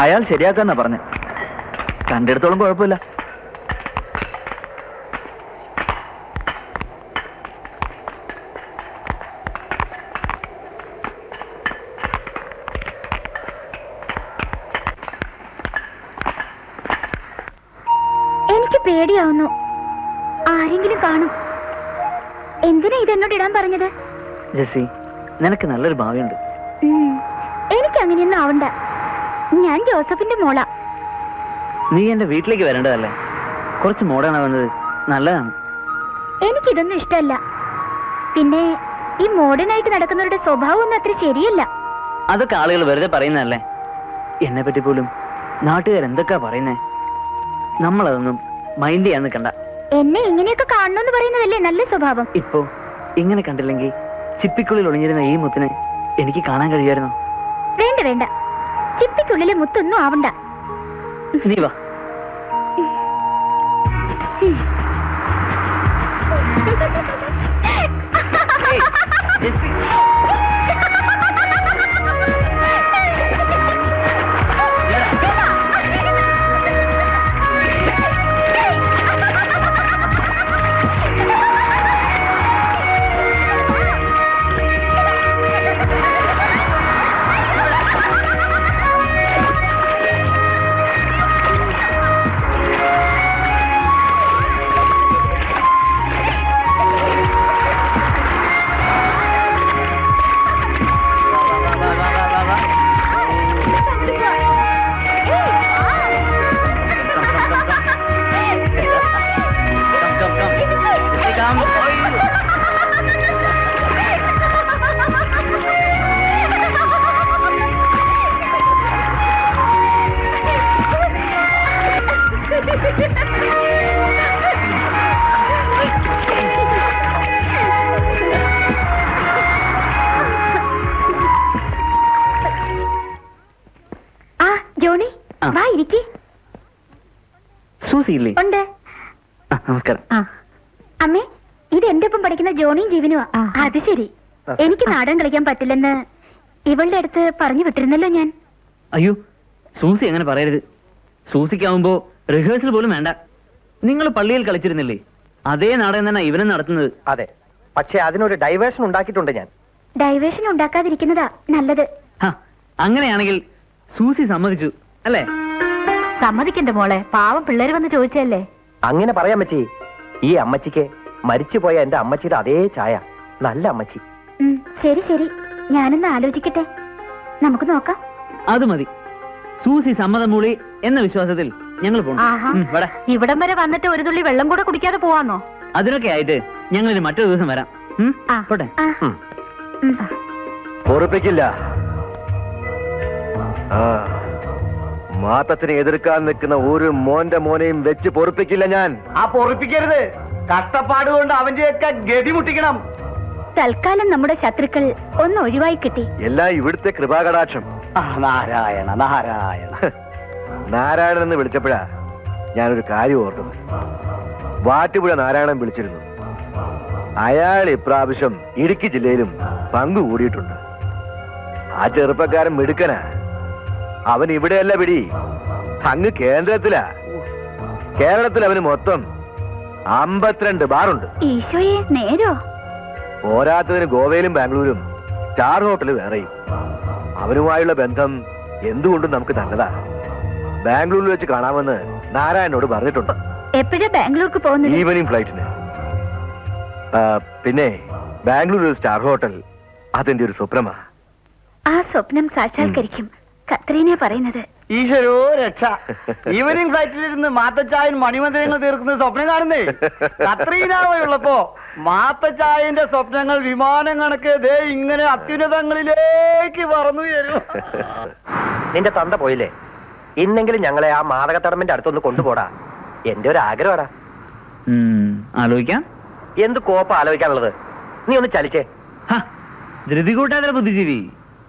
അയാൾ ശരിയാക്കാന്നാ പറഞ്ഞ. കണ്ടെടുത്തോളം കുഴപ്പമില്ല. എനിക്ക് പേടിയാവുന്നു. ആരെങ്കിലും കാണും. എന്തിനാ ഇതെന്നോട് ഇടാൻ പറഞ്ഞത്? ജെസ്സി, നിനക്ക് നല്ലൊരു ഭാവിയുണ്ട്. എനിക്ക് അങ്ങനെയൊന്നും ആവണ്ട. ഞാൻ ജോസഫിന്റെ മോളാ. നീ എന്റെ വീട്ടിലേക്ക് വരേണ്ടതല്ലേ? കുറച്ച് മോഡേൺ ആവുന്നത് നല്ലതാണ്. എനിക്കിതൊന്നും ഇഷ്ടമല്ല. പിന്നെ ഈ മോഡേൺ ആയിട്ട് നടക്കുന്നവരുടെ സ്വഭാവം ഒന്നും അത്ര ശരിയല്ല. അതൊക്കെ ആളുകൾ വെറുതെ പറയുന്നതല്ലേ. എന്നെ പറ്റി പോലും നാട്ടുകാരെന്തൊക്കെയാ പറയുന്നേ. നമ്മളതൊന്നും മൈൻഡ് ചെയ്യാൻ നിൽക്കണ്ട. എന്നെ ഇങ്ങനെയൊക്കെ കാണണമെന്ന് പറയുന്നതല്ലേ നല്ല സ്വഭാവം. ഇപ്പോ ഇങ്ങനെ കണ്ടില്ലെങ്കിൽ ചിപ്പിക്കുള്ളിൽ ഒളിഞ്ഞിരുന്ന ഈ മുത്തിനെ എനിക്ക് കാണാൻ കഴിയുമായിരുന്നോ? വേണ്ട വേണ്ട, ചിപ്പിക്കുള്ളിലെ മുത്തൊന്നും ആവണ്ട. നീ വാ. വാ ഇരിക്ക്. സൂസി ഇല്ലേ? ഉണ്ട്. നമസ്കാരം. അമ്മേ, ഇത് എന്റെ ഒപ്പം പഠിക്കുന്ന ജോണിയും ജീവനുവാ. അത് ശരി. എനിക്ക് നാടകം കളിക്കാൻ പറ്റില്ലെന്ന് ഇവളുടെ അടുത്ത് പറഞ്ഞു വിട്ടിരുന്നല്ലോ ഞാൻ. അയ്യോ, സൂസി അങ്ങനെ പറയരുത്. സൂസിക്കാവുമ്പോ റിഹേഴ്സൽ പോലും വേണ്ട. നിങ്ങൾ പള്ളിയിൽ കളിച്ചിരുന്നില്ലേ? അതേ നാടകം തന്നെ ഇവനും നടത്തുന്നത്. അതെ, പക്ഷെ അതിനൊരു ഡൈവേഷൻ ഉണ്ടാക്കിയിട്ടുണ്ട് ഞാൻ. ഡൈവേഷൻ ഉണ്ടാക്കാതിരിക്കുന്നതാ നല്ലത്. അങ്ങനെയാണെങ്കിൽ സൂസി സമ്മതിച്ചു അല്ലേ? സമ്മതിക്കണ്ട മോളെ, പാവം പിള്ളേര് വന്ന് ചോദിച്ചല്ലേ. അങ്ങനെ പറയാൻ പറ്റി. ഈ അമ്മച്ചിക്ക് മരിച്ചുപോയ എന്റെ അമ്മച്ചിയുടെ അതേ ചായ. നല്ല അമ്മച്ചി. ശരി ശരി, ഞാനൊന്ന് ആലോചിക്കട്ടെ. നമുക്ക് നോക്കാം. അത് മതി. സൂസി സമ്മതം മൂളി എന്ന വിശ്വാസത്തിൽ ഞങ്ങൾ പോകണം. ആഹാ. വട ഇവിടം വരെ വന്നിട്ട് ഒരു തുള്ളി വെള്ളം കൂടെ കുടിക്കാതെ പോവാന്നോ? അതിനൊക്കെ ആയിട്ട് ഞങ്ങൾ മറ്റൊരു ദിവസം വരാം. ആ. പോട്ടെ. പൊറുപ്പിക്കില്ല. ആ മാത്തച്ഛനെ എതിർക്കാൻ നിൽക്കുന്ന ഒരു മോന്റെ മോനെയും വെച്ച് പൊറുപ്പിക്കില്ല ഞാൻ. ആ പൊറിപ്പിക്കരുത്. കഷ്ടപ്പാട് കൊണ്ട് അവന്റെയൊക്കെ ഗതി മുട്ടിക്കണം. തൽക്കാലം നമ്മുടെ ശത്രുക്കൾ ഒന്ന് ഒഴിവായി കിട്ടി. എല്ലാം ഇവിടുത്തെ കൃപാകടാക്ഷം. നാരായണ നാരായണ. നാരായണൻ എന്ന് വിളിച്ചപ്പോഴാ ഞാനൊരു കാര്യം ഓർത്തത്. വാറ്റുപുഴ നാരായണൻ വിളിച്ചിരുന്നു. അയാൾ ഇപ്രാവശ്യം ഇടുക്കി ജില്ലയിലും പങ്കുകൂടിയിട്ടുണ്ട്. ആ ചെറുപ്പക്കാരൻ മിടുക്കനാ. അവൻ ഇവിടെയല്ല പിടി, അങ്ങ് കേന്ദ്രത്തിലാ. കേരളത്തിൽ അവന് മൊത്തം 52 ബാറുണ്ട്. ഈശോയെ, നേരോ? പോരാത്തതിന് ഗോവയിലും ബാംഗ്ലൂരും സ്റ്റാർ ഹോട്ടൽ വേറെയും. അവനുമായുള്ള ബന്ധം എന്തുകൊണ്ടും നമുക്ക് നല്ലതാ. ബാംഗ്ലൂരിൽ വെച്ച് കാണാമെന്ന് നാരായണനോട് പറഞ്ഞിട്ടുണ്ട്. എപ്പോഴാ ബാംഗ്ലൂർക്ക് പോകുന്നത്? ഈവനിങ് ഫ്ലൈറ്റിന്. പിന്നെ ബാംഗ്ലൂർ ഒരു സ്റ്റാർ ഹോട്ടൽ അതെന്റെ ഒരു സ്വപ്നമാ. ആ സ്വപ്നം സാക്ഷാത്കരിക്കും. കത്രീനെ പറയുന്നത്. ഈശ്വരോ രക്ഷ. ഈവനിങ് ഫ്ലൈറ്റിലിരുന്ന് മാത്തച്ചായൻ മണിമന്ദിരങ്ങൾ തീർക്കുന്ന സ്വപ്നം കാണുന്നേ. കത്രീനാവയുള്ളപ്പോ മാത്തച്ചായന്റെ സ്വപ്നങ്ങൾ വിമാനം കണക്ക് ദേ ഇങ്ങനെ അത്യുന്നതങ്ങളിലേക്ക് പറന്നു തരും. നിന്റെ തന്ത പോയില്ലേ? ഇന്നെങ്കിലും ഞങ്ങളെ ആ മാതകത്തടമ്പിന്റെ അടുത്തൊന്ന് കൊണ്ടുപോടാ. എന്റെ ഒരു ആഗ്രഹമാടാ. ആലോചിക്കാം. എന്ത് കോപ്പ ആലോചിക്കാനുള്ളത്? നീ ഒന്ന് ചലിച്ചേ. ധൃതി കൂട്ടാതെ ബുദ്ധിജീവി.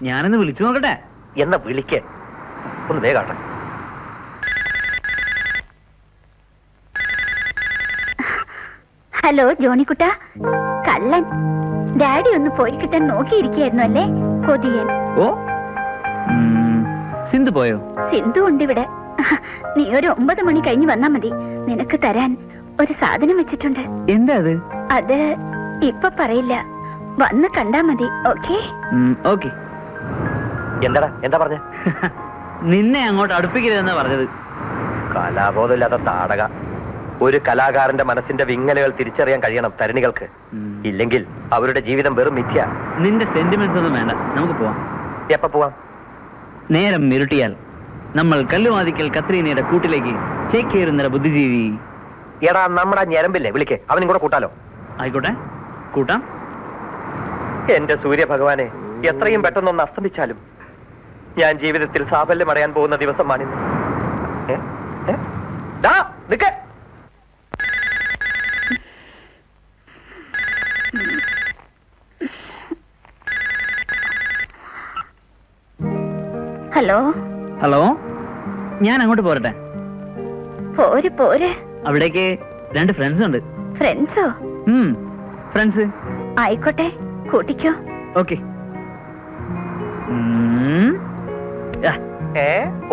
ഞാനൊന്ന് വിളിച്ചു നോക്കട്ടെ. എന്നാ വിളിക്കേ, ഒന്ന് വേഗാട്ടെ. ഹലോ ജോണിക്കുട്ട. കള്ളൻ. ഡാഡി ഒന്ന് പോയി കിട്ടാൻ നോക്കിയിരിക്കായിരുന്നു അല്ലേ? കൊതിയൻ. ഓ, സിന്ധു പോയോ? സിന്ധു ഉണ്ട് ഇവിടെ. നീ ഒരു 9 മണി കഴിഞ്ഞ് വന്നാ മതി. നിനക്ക് തരാൻ ഒരു സാധനം വെച്ചിട്ടുണ്ട്. എന്താ അത്? അത് ഇപ്പൊ പറയില്ല, വന്ന് കണ്ടാ മതി. ഓക്കേ? ഓക്കെ. എന്താടാ, എന്താ പറഞ്ഞ? നിന്നെ അങ്ങോട്ട് അടുപ്പിക്കരുതെന്നാ പറഞ്ഞത്. കലാബോധമില്ലാത്ത താടക. ഒരു കലാകാരന്റെ മനസ്സിന്റെ വിങ്ങലുകൾ തിരിച്ചറിയാൻ കഴിയണം തരുണികൾക്ക്. ഇല്ലെങ്കിൽ അവരുടെ ജീവിതം വെറും മിഥ്യ. നിന്റെ സെന്റിമെന്റ്സ് ഒന്നും വേണ്ട, നമുക്ക് പോവാം. എപ്പ പോവാം? നേരം ഇരുട്ടിയാൽ നമ്മൾ കല്ലുവാതിക്കൽ കത്രീനയുടെ കൂട്ടിലേക്ക് ചേക്കേറുന്ന ബുദ്ധിജീവി. എടാ, നമ്മുടെ ഞരമ്പില്ലേ, വിളിക്കേ, അവനും കൂടെ കൂട്ടാലോ? ആയിക്കോട്ടെ, കൂട്ടാം. എന്റെ സൂര്യ ഭഗവാനെ, എത്രയും പെട്ടെന്നൊന്ന് അസ്തമിച്ചാലും ഞാൻ ജീവിതത്തിൽ സാഫല്യം അടയാൻ പോകുന്ന ദിവസമാണിന്ന്. ഹലോ. ഹലോ, ഞാൻ അങ്ങോട്ട് പോരട്ടെ? പോര് പോര്. അവിടേക്ക് 2 ഫ്രണ്ട്സ് ഉണ്ട്. ഫ്രണ്ട്സോ? ഫ്രണ്ട്സ്. ആയിക്കോട്ടെ, കൂട്ടിക്കോ. ഓക്കെ.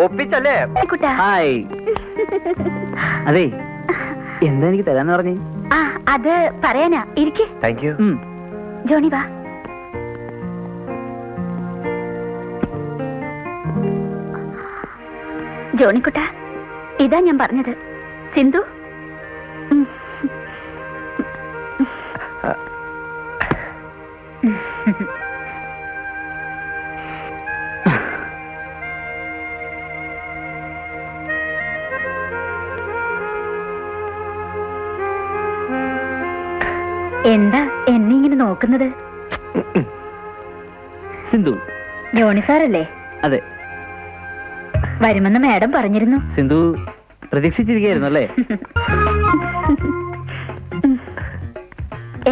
ഒപ്പിച്ചല്ലേ? കുട്ടാ. ഹായ്. അതെ, എന്താ എനിക്ക് തരാന്ന് പറഞ്ഞേ? ആ, അത് പറയാനാ. ഇരിക്കെ. Thank you. ജോണി വാ. ജോണിക്കുട്ട, ഇതാ ഞാൻ പറഞ്ഞത്. സിന്ധു. എന്താ എന്നെ ഇങ്ങനെ നോക്കുന്നത്? സിന്ധു. ജോണി സാറല്ലേ? അതെ. വരുമെന്ന് മാഡം പറഞ്ഞിരുന്നു. സിന്ധു പ്രതീക്ഷിച്ചിരിക്കുന്നു അല്ലേ?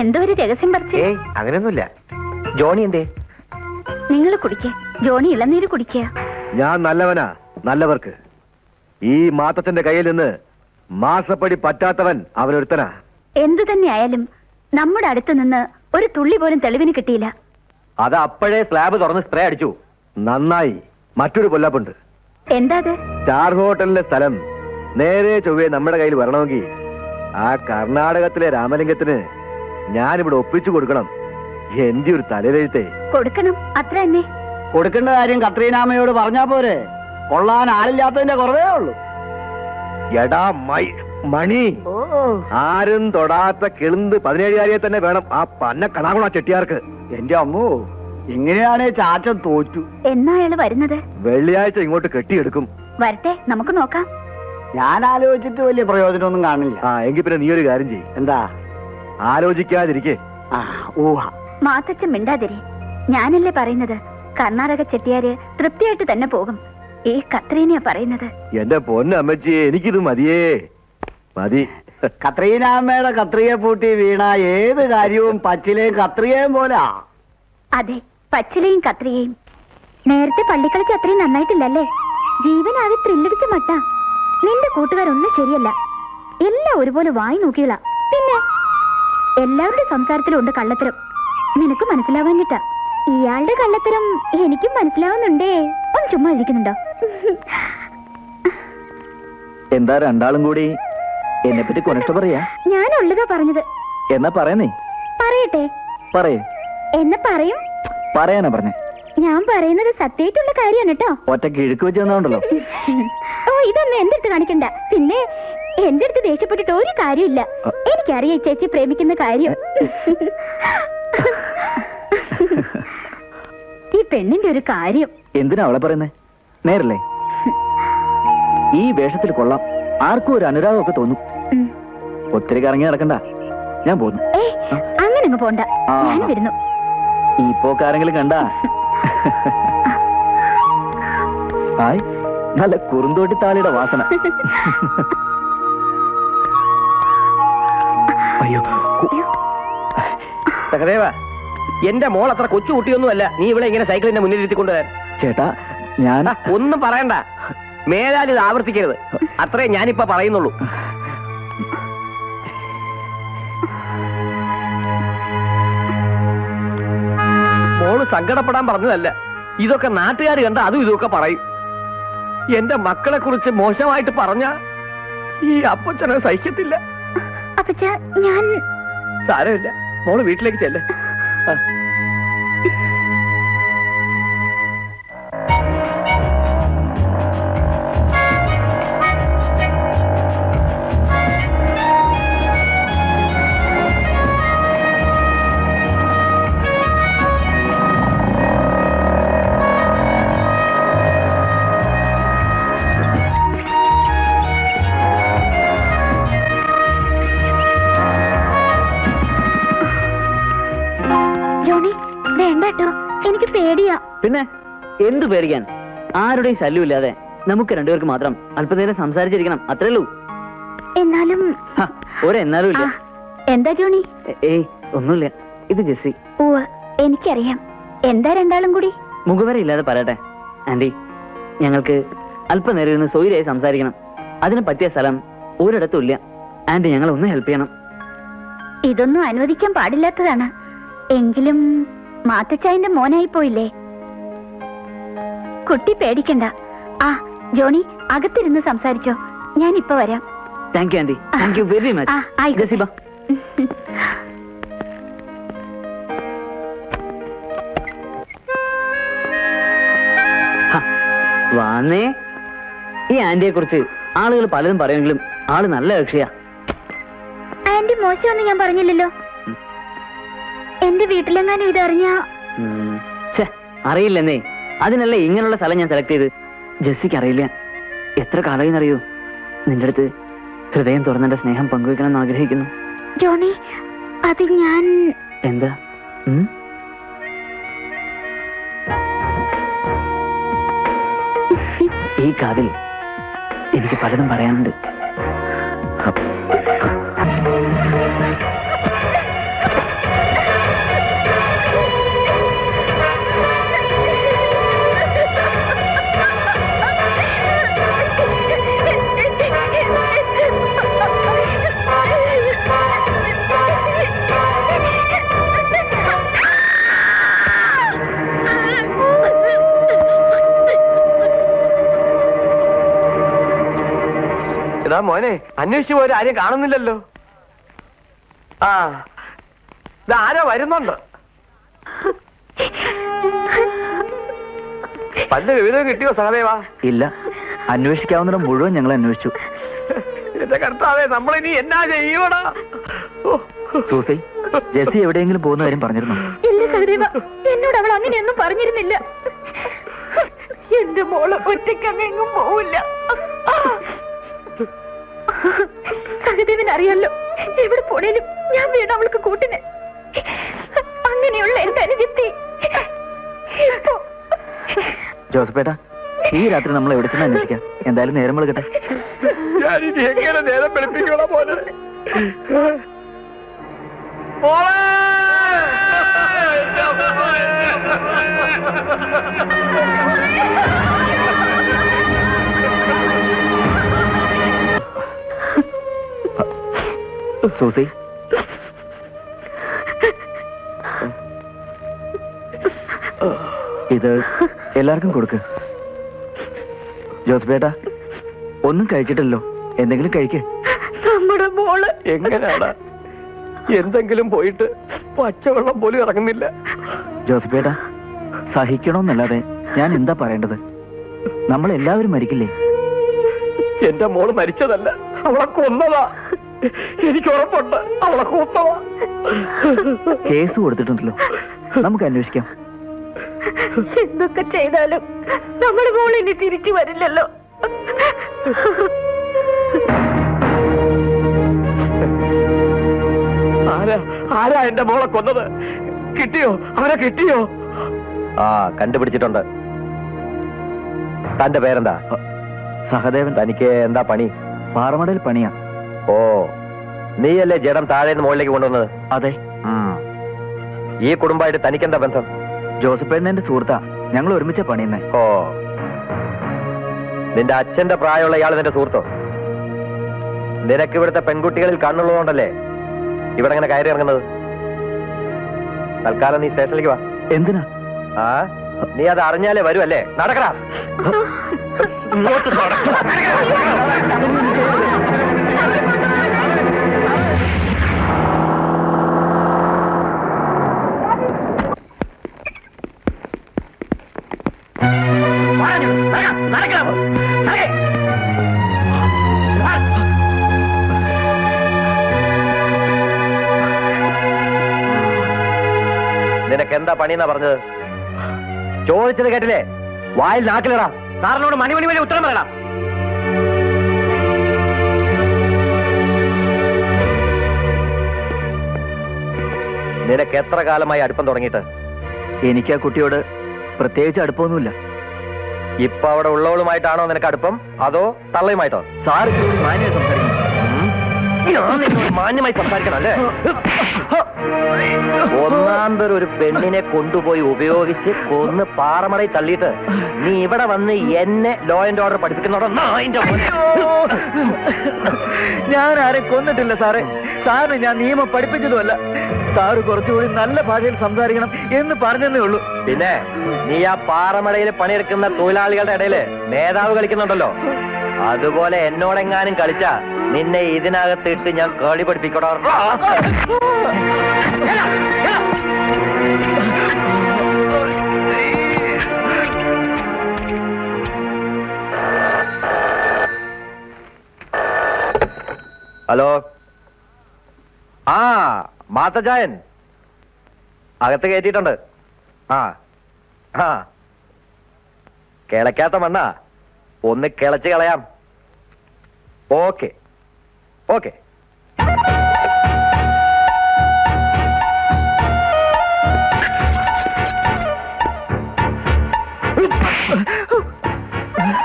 എന്തോ ഒരു രഹസ്യം പറിച്ചേ. ഏയ്, അങ്ങനെയൊന്നുമില്ല. ജോണി എന്തേ? നിങ്ങൾ കുടിക്കേ. ജോണി ഇളനീര് കുടിക്കുക. ഞാൻ നല്ലവനാ, നല്ലവർക്ക്. ഈ മാത്തച്ഛന്റെ കയ്യിൽ നിന്ന് മാസപ്പടി പറ്റാത്തവൻ അവനൊരുത്തനാ. എന്തു തന്നെ ആയാലും നമ്മുടെ അടുത്ത് നിന്ന് ഒരു തുള്ളി പോലും തെളിവിന് കിട്ടിയില്ല. അത് അപ്പോഴേ സ്ലാബ് തുറന്ന് സ്പ്രേ അടിച്ചു. നന്നായി. മറ്റൊരു പൊല്ലാപ്പുണ്ട്. എന്താ അത്? സ്റ്റാർ ഹോട്ടലിന്റെ സ്ഥലം നേരെ ചൊവ്വേ നമ്മുടെ കയ്യിൽ വരണമെങ്കിൽ ആ കർണാടകത്തിലെ രാമലിംഗത്തിന് ഞാനിവിടെ ഒപ്പിച്ചു കൊടുക്കണം. എന്റെ ഒരു തലയിലെഴുത്തേ. കൊടുക്കണം, അത്ര തന്നെ. കൊടുക്കേണ്ട കാര്യം കത്രീനാമയോട് പറഞ്ഞാ പോരെ? കൊള്ളാൻ ആളില്ലാത്തതിന്റെ കുറവേ ഉള്ളൂ. എടാ മണി, ആരും തൊടാത്ത കിളുന്ത് 17കാരിയെ തന്നെ വേണം ആ പന്ന കണാകുണ ചെട്ടിയാർക്ക്. എന്റെ അമ്മു, എങ്ങനെയാണേ ചാച്ചൻ തോറ്റു. എന്നാ അയാള് വരുന്നത്? വെള്ളിയാഴ്ച ഇങ്ങോട്ട് കെട്ടിയെടുക്കും. വരട്ടെ, നമുക്ക് നോക്കാം. ഞാൻ ആലോചിച്ചിട്ട് വലിയ പ്രയോജനമൊന്നും കാണില്ല. എങ്കിൽ പിന്നെ നീ ഒരു കാര്യം ചെയ്യും. എന്താ? ആലോചിക്കാതിരിക്കേ. ഊഹ. മാത്തച്ഛൻ മിണ്ടാതിരി. ഞാനല്ലേ പറയുന്നത്, കർണാടക ചെട്ടിയാര് തൃപ്തിയായിട്ട് തന്നെ പോകും. ഈ കത്രീനയാ പറയുന്നത്. എന്റെ പൊന്നമ്മച്ചിയെ, എനിക്കിത് മതിയേ, മതി. കത്രീനാമ്മയുടെ കത്രിയെ പൂട്ടി വീണ ഏത് കാര്യവും പച്ചിലേയും കത്രിയേയും പോലാ. അതെ, പച്ചിലയും കത്രികയും. നേരത്തെ പള്ളിക്കളിച്ച് അത്രയും നന്നായിട്ടില്ലല്ലേ? ജീവനാകെ ത്രില്ലടിച്ച മട്ട. നിന്റെ കൂട്ടുകാരൊന്നും ശരിയല്ല, എല്ലാം ഒരുപോലെ വായി നോക്കിയുള്ള. പിന്നെ എല്ലാവരുടെ സംസാരത്തിലുണ്ട് കള്ളത്തരം. നിനക്ക് മനസ്സിലാവാഞ്ഞിട്ടാ. ഇയാളുടെ കള്ളത്തരം എനിക്കും മനസ്സിലാവുന്നുണ്ടേ. ഒന്ന് ചുമ്മാ ഇരിക്കുന്നുണ്ടോ? എന്താ രണ്ടാളും കൂടി എന്നെ പറ്റി കൊനിഷ്ട പറയാ? ഞാനുള്ളതാ പറഞ്ഞത്. എന്നാ പറയുന്നേ. പറയട്ടെ? പറയേ. എന്നെ പറയും. പറയാനാ പറഞ്ഞേ. ഞാൻ പറയുന്നത് സത്യമായിട്ടുള്ള കാര്യമാണ് കേട്ടോ. ഒറ്റക്ക് ഇഴുക്ക് വെച്ച് തന്നോണ്ടല്ലോ. ഓ, ഇതൊന്നും എന്റെ അടുത്ത് കാണിക്കണ്ട. പിന്നെ എന്റെ അടുത്ത് ദേഷ്യപ്പെട്ടിട്ട് ഒരു കാര്യമില്ല. എനിക്കറിയാം ചേച്ചി പ്രേമിക്കുന്ന കാര്യം. ഈ പെണ്ണിന്റെ ഒരു കാര്യം. എന്തിനാ അവളെ പറയുന്നേ? നേരല്ലേ? ഈ വേഷത്തിൽ കൊള്ളാം, ആർക്കും ഒരു അനുരാഗമൊക്കെ തോന്നും. ഒത്തിരി കറങ്ങി നടക്കണ്ട, ഞാൻ പോന്നു. അങ്ങനെ അങ്ങ് പോണ്ട, ഞാൻ വരുന്നു. ഈ പോക്കാരെങ്കിലും കണ്ടാ? ഹായ്, നല്ല കുറുന്തോട്ടി താളിയുടെ വാസന. അയ്യോ, സഹദേവ, എന്റെ മോൾ അത്ര കൊച്ചു കുട്ടിയൊന്നുമല്ല നീ ഇവിടെ ഇങ്ങനെ സൈക്കിളിന്റെ മുന്നിൽ ഇരുത്തിക്കൊണ്ടുവരാൻ. ചേട്ടാ, ഞാൻ ഒന്നും പറയണ്ട, മേലാൽ ഇത് ആവർത്തിക്കരുത്. അത്രേ ഞാനിപ്പോ പറയുന്നുള്ളൂ. മോള് സങ്കടപ്പെടാൻ പറഞ്ഞതല്ല, ഇതൊക്കെ നാട്ടുകാർ കണ്ട അതും ഇതൊക്കെ പറയും. എന്റെ മക്കളെ കുറിച്ച് മോശമായിട്ട് പറഞ്ഞ ഈ അപ്പച്ചനെ സഹിക്കത്തില്ല. അപ്പച്ച, ഞാൻ സാരമില്ല, മോള് വീട്ടിലേക്ക് ചെല്ല്. എനിക്ക് പേടിയാ. പിന്നെ എന്ത് പേടിക്കാൻ? ആരുടെയും ശല്യമില്ലാതെ നമുക്ക് രണ്ടുപേർക്ക് മാത്രം അല്പനേരം സംസാരിച്ചിരിക്കണം, അത്രേ ഉള്ളൂ. എന്നാലും ഒരെന്നാലും ഇല്ല. എന്താ ജോണി? ഏയ് ഒന്നുമില്ല, ഇത് ജെസ്സി. ഓ, എനിക്കറിയാം. എന്താ രണ്ടാളും കൂടി? മുഖവര ഇല്ലാതെ പറയട്ടെ ആന്റി, ഞങ്ങൾക്ക് അല്പനേരം ഇരുന്ന് സോയിലായി സംസാരിക്കണം. അതിന് പറ്റിയ സ്ഥലം ഒരിടത്തും ഇല്ല. ആന്റി, ഞങ്ങൾ ഒന്ന് ഹെൽപ്പ് ചെയ്യണം. ഇതൊന്നും അനുവദിക്കാൻ പാടില്ലാത്തതാണ്. എങ്കിലും മാത്തച്ചായന്റെ മോനായി പോയില്ലേ. കുട്ടി പേടിക്കണ്ട. ആ ജോണി, അകത്തിരുന്ന് സംസാരിച്ചോ, ഞാൻ ഇപ്പൊ വരാം. Thank you aunty, thank you very much. Jessy, ബാ. വാന്നേ. ഈ ആന്റിയെ കുറിച്ച് ആളുകൾ പലതും പറയുമെങ്കിലും ആള് നല്ല കക്ഷിയാ. ആന്റി മോശമെന്ന് ഞാൻ പറഞ്ഞില്ലല്ലോ. എന്റെ വീട്ടിലെങ്ങാനും ഇതറിഞ്ഞാ? അറിയില്ലെന്നേ, അതിനല്ലേ ഇങ്ങനെയുള്ള സ്ഥലം ഞാൻ സെലക്ട് ചെയ്ത്. ജെസ്സിക്ക് അറിയില്ല, എത്ര കാലമായി അറിയൂ നിന്റെ അടുത്ത് ഹൃദയം തുറന്നെന്റെ സ്നേഹം പങ്കുവെക്കണമെന്ന് ആഗ്രഹിക്കുന്നു. ജോണി, അത് ഞാൻ... എന്താ? ഈ കാതിൽ എനിക്ക് പലതും പറയാനുണ്ട്. എടാ മോനെ, അന്വേഷിച്ചു പോയ ആരെയും കാണുന്നില്ലല്ലോ. ആ, ഇതാരോ വരുന്നുണ്ട്. പല്ല് വിവരം കിട്ടിയോ സഹദേവാ? ഇല്ല, അന്വേഷിക്കാവുന്ന മുഴുവൻ ഞങ്ങൾ അന്വേഷിച്ചു. എന്റെ കർത്താവേ, നമ്മളിനി എന്നാ ചെയ്യൂടാ? സൂസി, ജെസ്സി എവിടെയെങ്കിലും പോകുന്ന കാര്യം പറഞ്ഞിരുന്നോ? ഇല്ല സഹദേവ, എന്നോട് അവൾ അങ്ങനെയൊന്നും പറഞ്ഞിരുന്നില്ല. എന്റെ മോള് ഒറ്റയ്ക്കങ്ങെങ്ങും പോവില്ല. സഹദേവൻ അറിയാലോ, എവിടെ പോണേലും ഞാൻ വേണം അവൾക്ക് കൂട്ടിന്. അങ്ങനെയുള്ള എന്റെ അനുജത്തി ജോസഫേട്ടാ, ഈ രാത്രി നമ്മൾ എവിടെ ചെന്ന് അന്വേഷിക്കാം. എന്തായാലും നേരം വിളിക്കട്ടെ. ഞാനിനി എങ്ങനെ നേരം വെളുപ്പിക്കണം പോലെ. സൂസി, ഇത് എല്ലാവർക്കും കൊടുക്ക്. ജോസഫേട്ടാ, ഒന്നും കഴിച്ചിട്ടില്ലല്ലോ, എന്തെങ്കിലും കഴിക്കേ. നമ്മുടെ മോള് എങ്ങനെയാണ്? എന്തെങ്കിലും പോയിട്ട് പച്ചവെള്ളം പോലും ഇറങ്ങുന്നില്ല. ജോസഫേട്ടാ, സഹിക്കണമെന്നല്ലാതെ ഞാൻ എന്താ പറയേണ്ടത്? നമ്മളെല്ലാവരും മരിക്കില്ലേ? എന്റെ മോള് മരിച്ചതല്ല, അവളെ കൊന്നതാ. എനിക്ക് ഉറപ്പുണ്ട്, അവളെ കൊന്നതാ. കേസ് കൊടുത്തിട്ടുണ്ടല്ലോ, നമുക്ക് അന്വേഷിക്കാം. എന്തൊക്കെ ചെയ്താലും നമ്മുടെ മോൾ ഇനി തിരിച്ചു വരില്ലല്ലോ. ആരാ എന്റെ മോളെ കൊന്നത്? കിട്ടിയോ? അവനെ കിട്ടിയോ? ആ, കണ്ടുപിടിച്ചിട്ടുണ്ട്. തന്റെ പേരെന്താ? സഹദേവൻ. തനിക്ക് എന്താ പണി? പാറമടയിൽ പണിയാ. ഓ, നീയല്ലേ ജഡം താഴേന്ന് മുകളിലേക്ക് കൊണ്ടുവന്നത്? അതെ. ഈ കുടുംബമായിട്ട് തനിക്കെന്താ ബന്ധം? ജോസഫേട്ടൻ എന്റെ സുഹൃത്താ, ഞങ്ങൾ ഒരുമിച്ച പണിയുന്നേ. ഓ, നിന്റെ അച്ഛന്റെ പ്രായമുള്ള ഇയാൾ നിന്റെ സുഹൃത്തോ? നിനക്ക് ഇവിടുത്തെ പെൺകുട്ടികളിൽ കണ്ണുള്ളതുകൊണ്ടല്ലേ ഇവിടെ ഇങ്ങനെ കയറി ഇറങ്ങുന്നത്? തൽക്കാലം നീ സ്റ്റേഷനിലേക്ക് വാ. എന്തിനാ? ആ, നീ അത് അറിഞ്ഞാലേ വരുമല്ലേ? നടക്കടാ. ഇങ്ങോട്ട് നടക്കടാ. നിനക്ക് എന്താ പണിയെന്നാ പറഞ്ഞത്? ചോദിച്ചത് കേട്ടില്ലേ? വായിൽ നാക്കിലടാ. സാറിനോട് മണി വരെ ഉത്തരം പറയണം. നിനക്ക് എത്ര കാലമായി അടുപ്പം തുടങ്ങിയിട്ട്? എനിക്ക് ആ കുട്ടിയോട് പ്രത്യേകിച്ച് അടുപ്പമൊന്നുമില്ല. ഇപ്പൊ അവിടെ ഉള്ളവളുമായിട്ടാണോ നിനക്ക് അടുപ്പം, അതോ തള്ളയുമായിട്ടോ? സാർ മാന്യമായി സംസാരിക്കണം. ഞാൻ നിന്നോട് മാന്യമായി സംസാരിക്കണം അല്ലേ? ഒന്നാം പേർ ഒരു പെണ്ണിനെ കൊണ്ടുപോയി ഉപയോഗിച്ച് കൊന്ന് പാറമടയിൽ തള്ളിയിട്ട് നീ ഇവിടെ വന്ന് എന്നെ ലോ ആൻഡ് ഓർഡർ പഠിപ്പിക്കുന്നോടോ? ഞാൻ ആരെ കൊന്നിട്ടില്ല സാറേ. സാറിന് ഞാൻ നിയമം പഠിപ്പിച്ചതുമല്ല. സാറ് കുറച്ചുകൂടി നല്ല ഭാഷയിൽ സംസാരിക്കണം എന്ന് പറഞ്ഞതേ ഉള്ളൂ. പിന്നെ നീ ആ പാറമടയിൽ പണിയെടുക്കുന്ന തൊഴിലാളികളുടെ ഇടയില് നേതാവ് കളിക്കുന്നുണ്ടല്ലോ, അതുപോലെ എന്നോടെങ്ങാനും കളിച്ചാ നിന്നെ ഇതിനകത്ത് ഇട്ട് ഞാൻ കളി പഠിപ്പിക്കണോ? ഹലോ. ആ, മാത്തച്ചായൻ അകത്ത് കയറ്റിയിട്ടുണ്ട്. ആ ആ, കിളയ്ക്കാത്ത മണ്ണാ, ഒന്ന് കിളച്ച് കളയാം. Okay okay.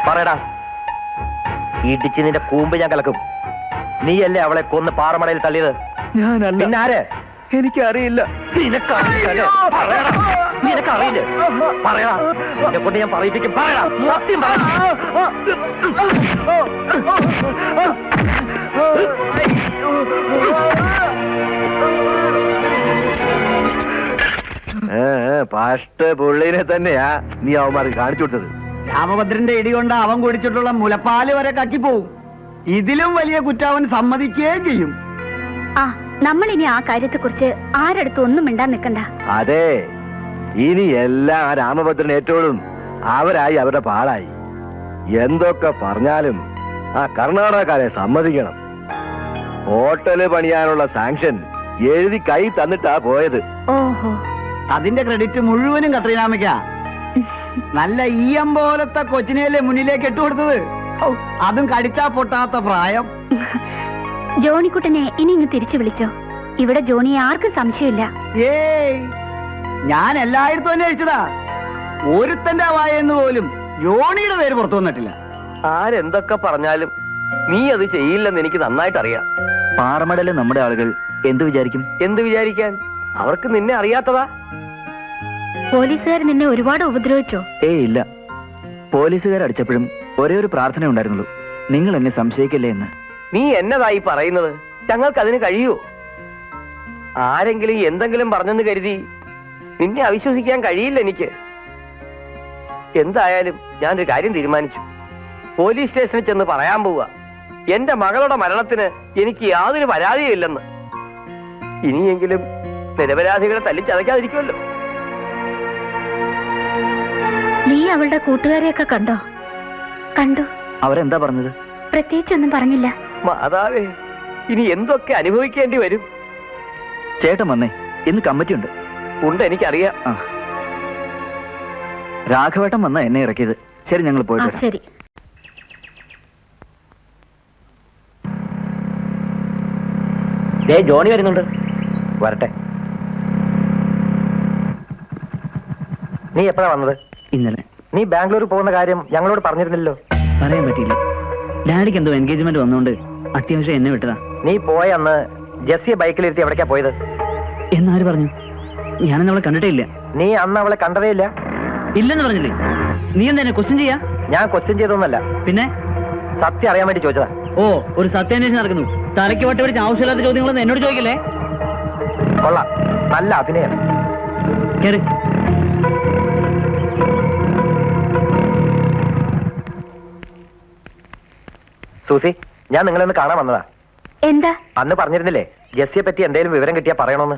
പറയടാ, ഇടിച്ച് നിന്റെ കൂമ്പ് ഞാൻ കലക്കും. നീയല്ലേ അവളെ കൊന്ന് പാറമടയിൽ തള്ളിയത്? ഞാനല്ല. പിന്നെ ആര്? എനിക്കറിയില്ല. നിനക്കറിയില്ലേ? പറയടാ, നിനക്കറിയില്ലേ? പറയടാ, നിന്നെ കൊണ്ട് ഞാൻ പറയിപ്പിക്കും. പറയടാ, സത്യം പറ. പാഷ്ട പുള്ളിനെ തന്നെയാ നീ അവന്മാർക്ക് കാണിച്ചു കൊടുത്തത്. രാമഭദ്രന്റെ ഇടി കൊണ്ട് അവൻ കുടിച്ചിട്ടുള്ള മുലപ്പാല് വരെ കക്കിപ്പോവും. ഇതിലും വലിയ കുറ്റവൻ സമ്മതിക്കുകയും ചെയ്യും. ആ, നമ്മൾ ഇനി ആ കാര്യത്തെക്കുറിച്ച് ആരടുത്തും ഒന്നും മിണ്ടാൻ നിൽക്കണ്ട. അതെ, ഇനി എല്ലാം ആ രാമഭദ്രൻ ഏറ്റോളും. അവരായി അവരുടെ പാടായി. എന്തൊക്കെ പറഞ്ഞാലും ആ കർണാടകക്കാരെ സമ്മതിക്കണം. ഹോട്ടല് പണിയാനുള്ള സാങ്ഷൻ എഴുതി കൈ തന്നിട്ടാ പോയത്. ഓഹോ, അതിന്റെ ക്രെഡിറ്റ് മുഴുവനും കത്രീനാമയ്ക്കാ. നല്ല ഈയം പോലത്തെ കൊച്ചിനെയല്ലേ മുന്നിലേക്ക് ഇട്ടുകൊടുത്തത്. ഔ, അതും കടിച്ചാ പൊട്ടാത്ത പ്രായം. ജോണിക്കുട്ടനെ ഇനി ഇങ്ങ് തിരിച്ചു വിളിച്ചോ. ഇവിടെ ജോണിയെ ആർക്കും സംശയമില്ല. ഏയ്, ഞാൻ എല്ലായിടത്തും അന്വേഷിച്ചതാ. ഒരുത്തന്റെ വായെന്ന് പോലും ജോണിയുടെ പേര് പുറത്തു വന്നിട്ടില്ല. ആരെന്തൊക്കെ പറഞ്ഞാലും നീ അത് ചെയ്യില്ലെന്ന് എനിക്ക് നന്നായിട്ട് അറിയാം. പാറമടല് നമ്മുടെ ആളുകൾ എന്ത് വിചാരിക്കും? എന്ത് വിചാരിക്കാൻ? അവർക്ക് നിന്നെ അറിയാത്തതാ. പോലീസുകാർ നിന്നെ ഒരുപാട് ഉപദ്രവിച്ചോ? ഏയ് ഇല്ല. പോലീസുകാർ അടിച്ചപ്പോഴും ഒരേ ഒരു പ്രാർത്ഥന ഉണ്ടായിരുന്നുള്ളൂ, നിങ്ങൾ എന്നെ സംശയിക്കില്ലേ എന്ന്. നീ എന്നതായി പറയുന്നത്? ഞങ്ങൾക്ക് അതിന് കഴിയുമോ? ആരെങ്കിലും എന്തെങ്കിലും പറഞ്ഞെന്ന് കരുതി നിന്നെ അവിശ്വസിക്കാൻ കഴിയില്ല എനിക്ക്. എന്തായാലും ഞാനൊരു കാര്യം തീരുമാനിച്ചു. പോലീസ് സ്റ്റേഷനിൽ ചെന്ന് പറയാൻ പോവുക, എന്റെ മകളുടെ മരണത്തിന് എനിക്ക് യാതൊരു പരാതിയും ഇല്ലെന്ന്. ഇനിയെങ്കിലും നിരപരാധികളെ തല്ലിച്ചതയ്ക്കാതിരിക്കുമല്ലോ. നീ അവളുടെ കൂട്ടുകാരെയൊക്കെ കണ്ടോ? കണ്ടു. അവരെന്താ പറഞ്ഞത്? പ്രത്യേകിച്ചൊന്നും പറഞ്ഞില്ല. മാതാവേ, ഇനി എന്തൊക്കെ അനുഭവിക്കേണ്ടി വരും. ചേട്ടൻ വന്നേ, ഇന്ന് കമ്മിറ്റി ഉണ്ട്. ഉണ്ട്, എനിക്കറിയാം. രാഘവേട്ടൻ വന്ന എന്നെ ഇറക്കിയത്. ശരി, ഞങ്ങൾ ആ, പോയിട്ട് വരാം. ശരി. ജോണി വരുന്നുണ്ട്. വരട്ടെ. നീ എപ്പോഴാ വന്നത്? ഇന്നലെ. നീ ബാംഗ്ലൂർ പോകുന്ന കാര്യം ഞങ്ങളോട് പറഞ്ഞിരുന്നില്ലല്ലോ. പറയാൻ പറ്റിയില്ല. ഡാഡിക്ക് എന്തോ എൻഗേജ്മെന്റ് വന്നോണ്ട് അത്യാവശ്യം എന്നെ വിട്ടതാ. നീ പോയ അന്ന് ജെസ്സിയെ ബൈക്കിലിരുത്തി എവിടേക്കാ പോയത്? എന്നാര് പറഞ്ഞു? ഞാനന്ന് അവളെ കണ്ടിട്ടേ ഇല്ല. നീ അന്ന് അവളെ കണ്ടതേ ഇല്ല? ഇല്ലെന്ന് പറഞ്ഞില്ലേ? നീ എന്താ എന്നെ ക്വസ്റ്റ്യൻ ചെയ്യാ? ഞാൻ ക്വസ്റ്റ്യൻ ചെയ്തൊന്നല്ല, പിന്നെ സത്യം അറിയാൻ വേണ്ടി ചോദിച്ചതാ. ഓ, ഒരു സത്യാന്വേഷണം നടക്കുന്നു. തലയ്ക്ക് വട്ടി പിടിച്ച് ആവശ്യമില്ലാത്ത ചോദ്യങ്ങളൊന്നും എന്നോട് ചോദിക്കല്ലേ. കൊള്ളാം, നല്ല അഭിനയം. കേറി. സൂസി, ഞാൻ നിങ്ങളൊന്ന് കാണാൻ വന്നതാ. എന്താ? അന്ന് പറഞ്ഞിരുന്നില്ലേ ജെസ്സിയെ പറ്റി എന്തെങ്കിലും വിവരം കിട്ടിയാ പറയണോന്ന്?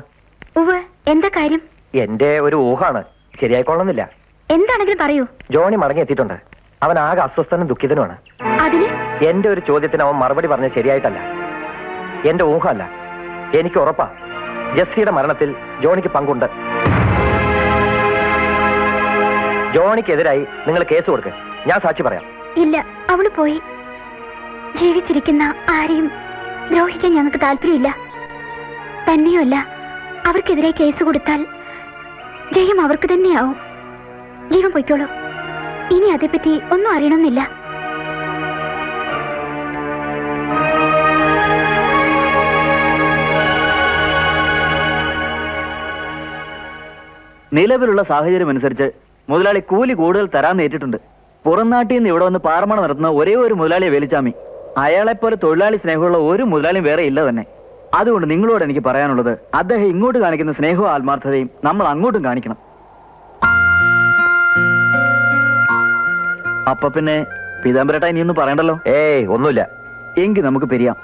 ഉവ്വ്, എന്താ കാര്യം? എന്റെ ഒരു ഊഹാണ്, ശരിയായിക്കൊള്ളുന്നില്ല. എന്താണെങ്കിലും പറയൂ. ജോണി മടങ്ങി എത്തിയിട്ടുണ്ട്. അവൻ ആകെ അസ്വസ്ഥനും ദുഃഖിതനുമാണ്. അതിന് എന്റെ ഒരു ചോദ്യത്തിന് അവൻ മറുപടി പറഞ്ഞത് ശരിയായിട്ടല്ല. എന്റെ ഊഹമല്ല, എനിക്ക് ഉറപ്പാ ജെസ്സിയുടെ മരണത്തിൽ ജോണിക്ക് പങ്കുണ്ട്. ജോണിക്കെതിരായി നിങ്ങൾ കേസ് കൊടുക്ക്, ഞാൻ സാക്ഷി പറയാം. ഇല്ല, അവള് പോയി. ജീവിച്ചിരിക്കുന്ന ആരെയും ദ്രോഹിക്കാൻ ഞങ്ങൾക്ക് താല്പര്യമില്ല. തന്നെയുമല്ല, അവർക്കെതിരെ കേസ് കൊടുത്താൽ ജയം അവർക്ക് തന്നെയാവും. ജീവൻ പൊയ്ക്കോളൂ. ഇനി അതേപ്പറ്റി ഒന്നും അറിയണമെന്നില്ല. നിലവിലുള്ള സാഹചര്യം അനുസരിച്ച് മുതലാളി കൂലി കൂടുതൽ തരാൻ നേരിട്ടുണ്ട്. പുറം നാട്ടിൽ നിന്ന് ഇവിടെ വന്ന് പാറമണ നടത്തുന്ന ഒരേ ഒരു മുതലാളിയെ വേലിച്ചാമി. അയാളെപ്പോലെ തൊഴിലാളി സ്നേഹമുള്ള ഒരു മുതലാളിയും വേറെ ഇല്ല തന്നെ. അതുകൊണ്ട് നിങ്ങളോട് എനിക്ക് പറയാനുള്ളത്, അദ്ദേഹം ഇങ്ങോട്ട് കാണിക്കുന്ന സ്നേഹവും ആത്മാർത്ഥതയും നമ്മൾ അങ്ങോട്ടും കാണിക്കണം. അപ്പൊ പിന്നെ പീതാംബരേട്ടാ ഇനിയൊന്നും പറയണ്ടല്ലോ. ഏയ്, ഒന്നുമില്ല. എങ്കിൽ നമുക്ക് പിരിയാം.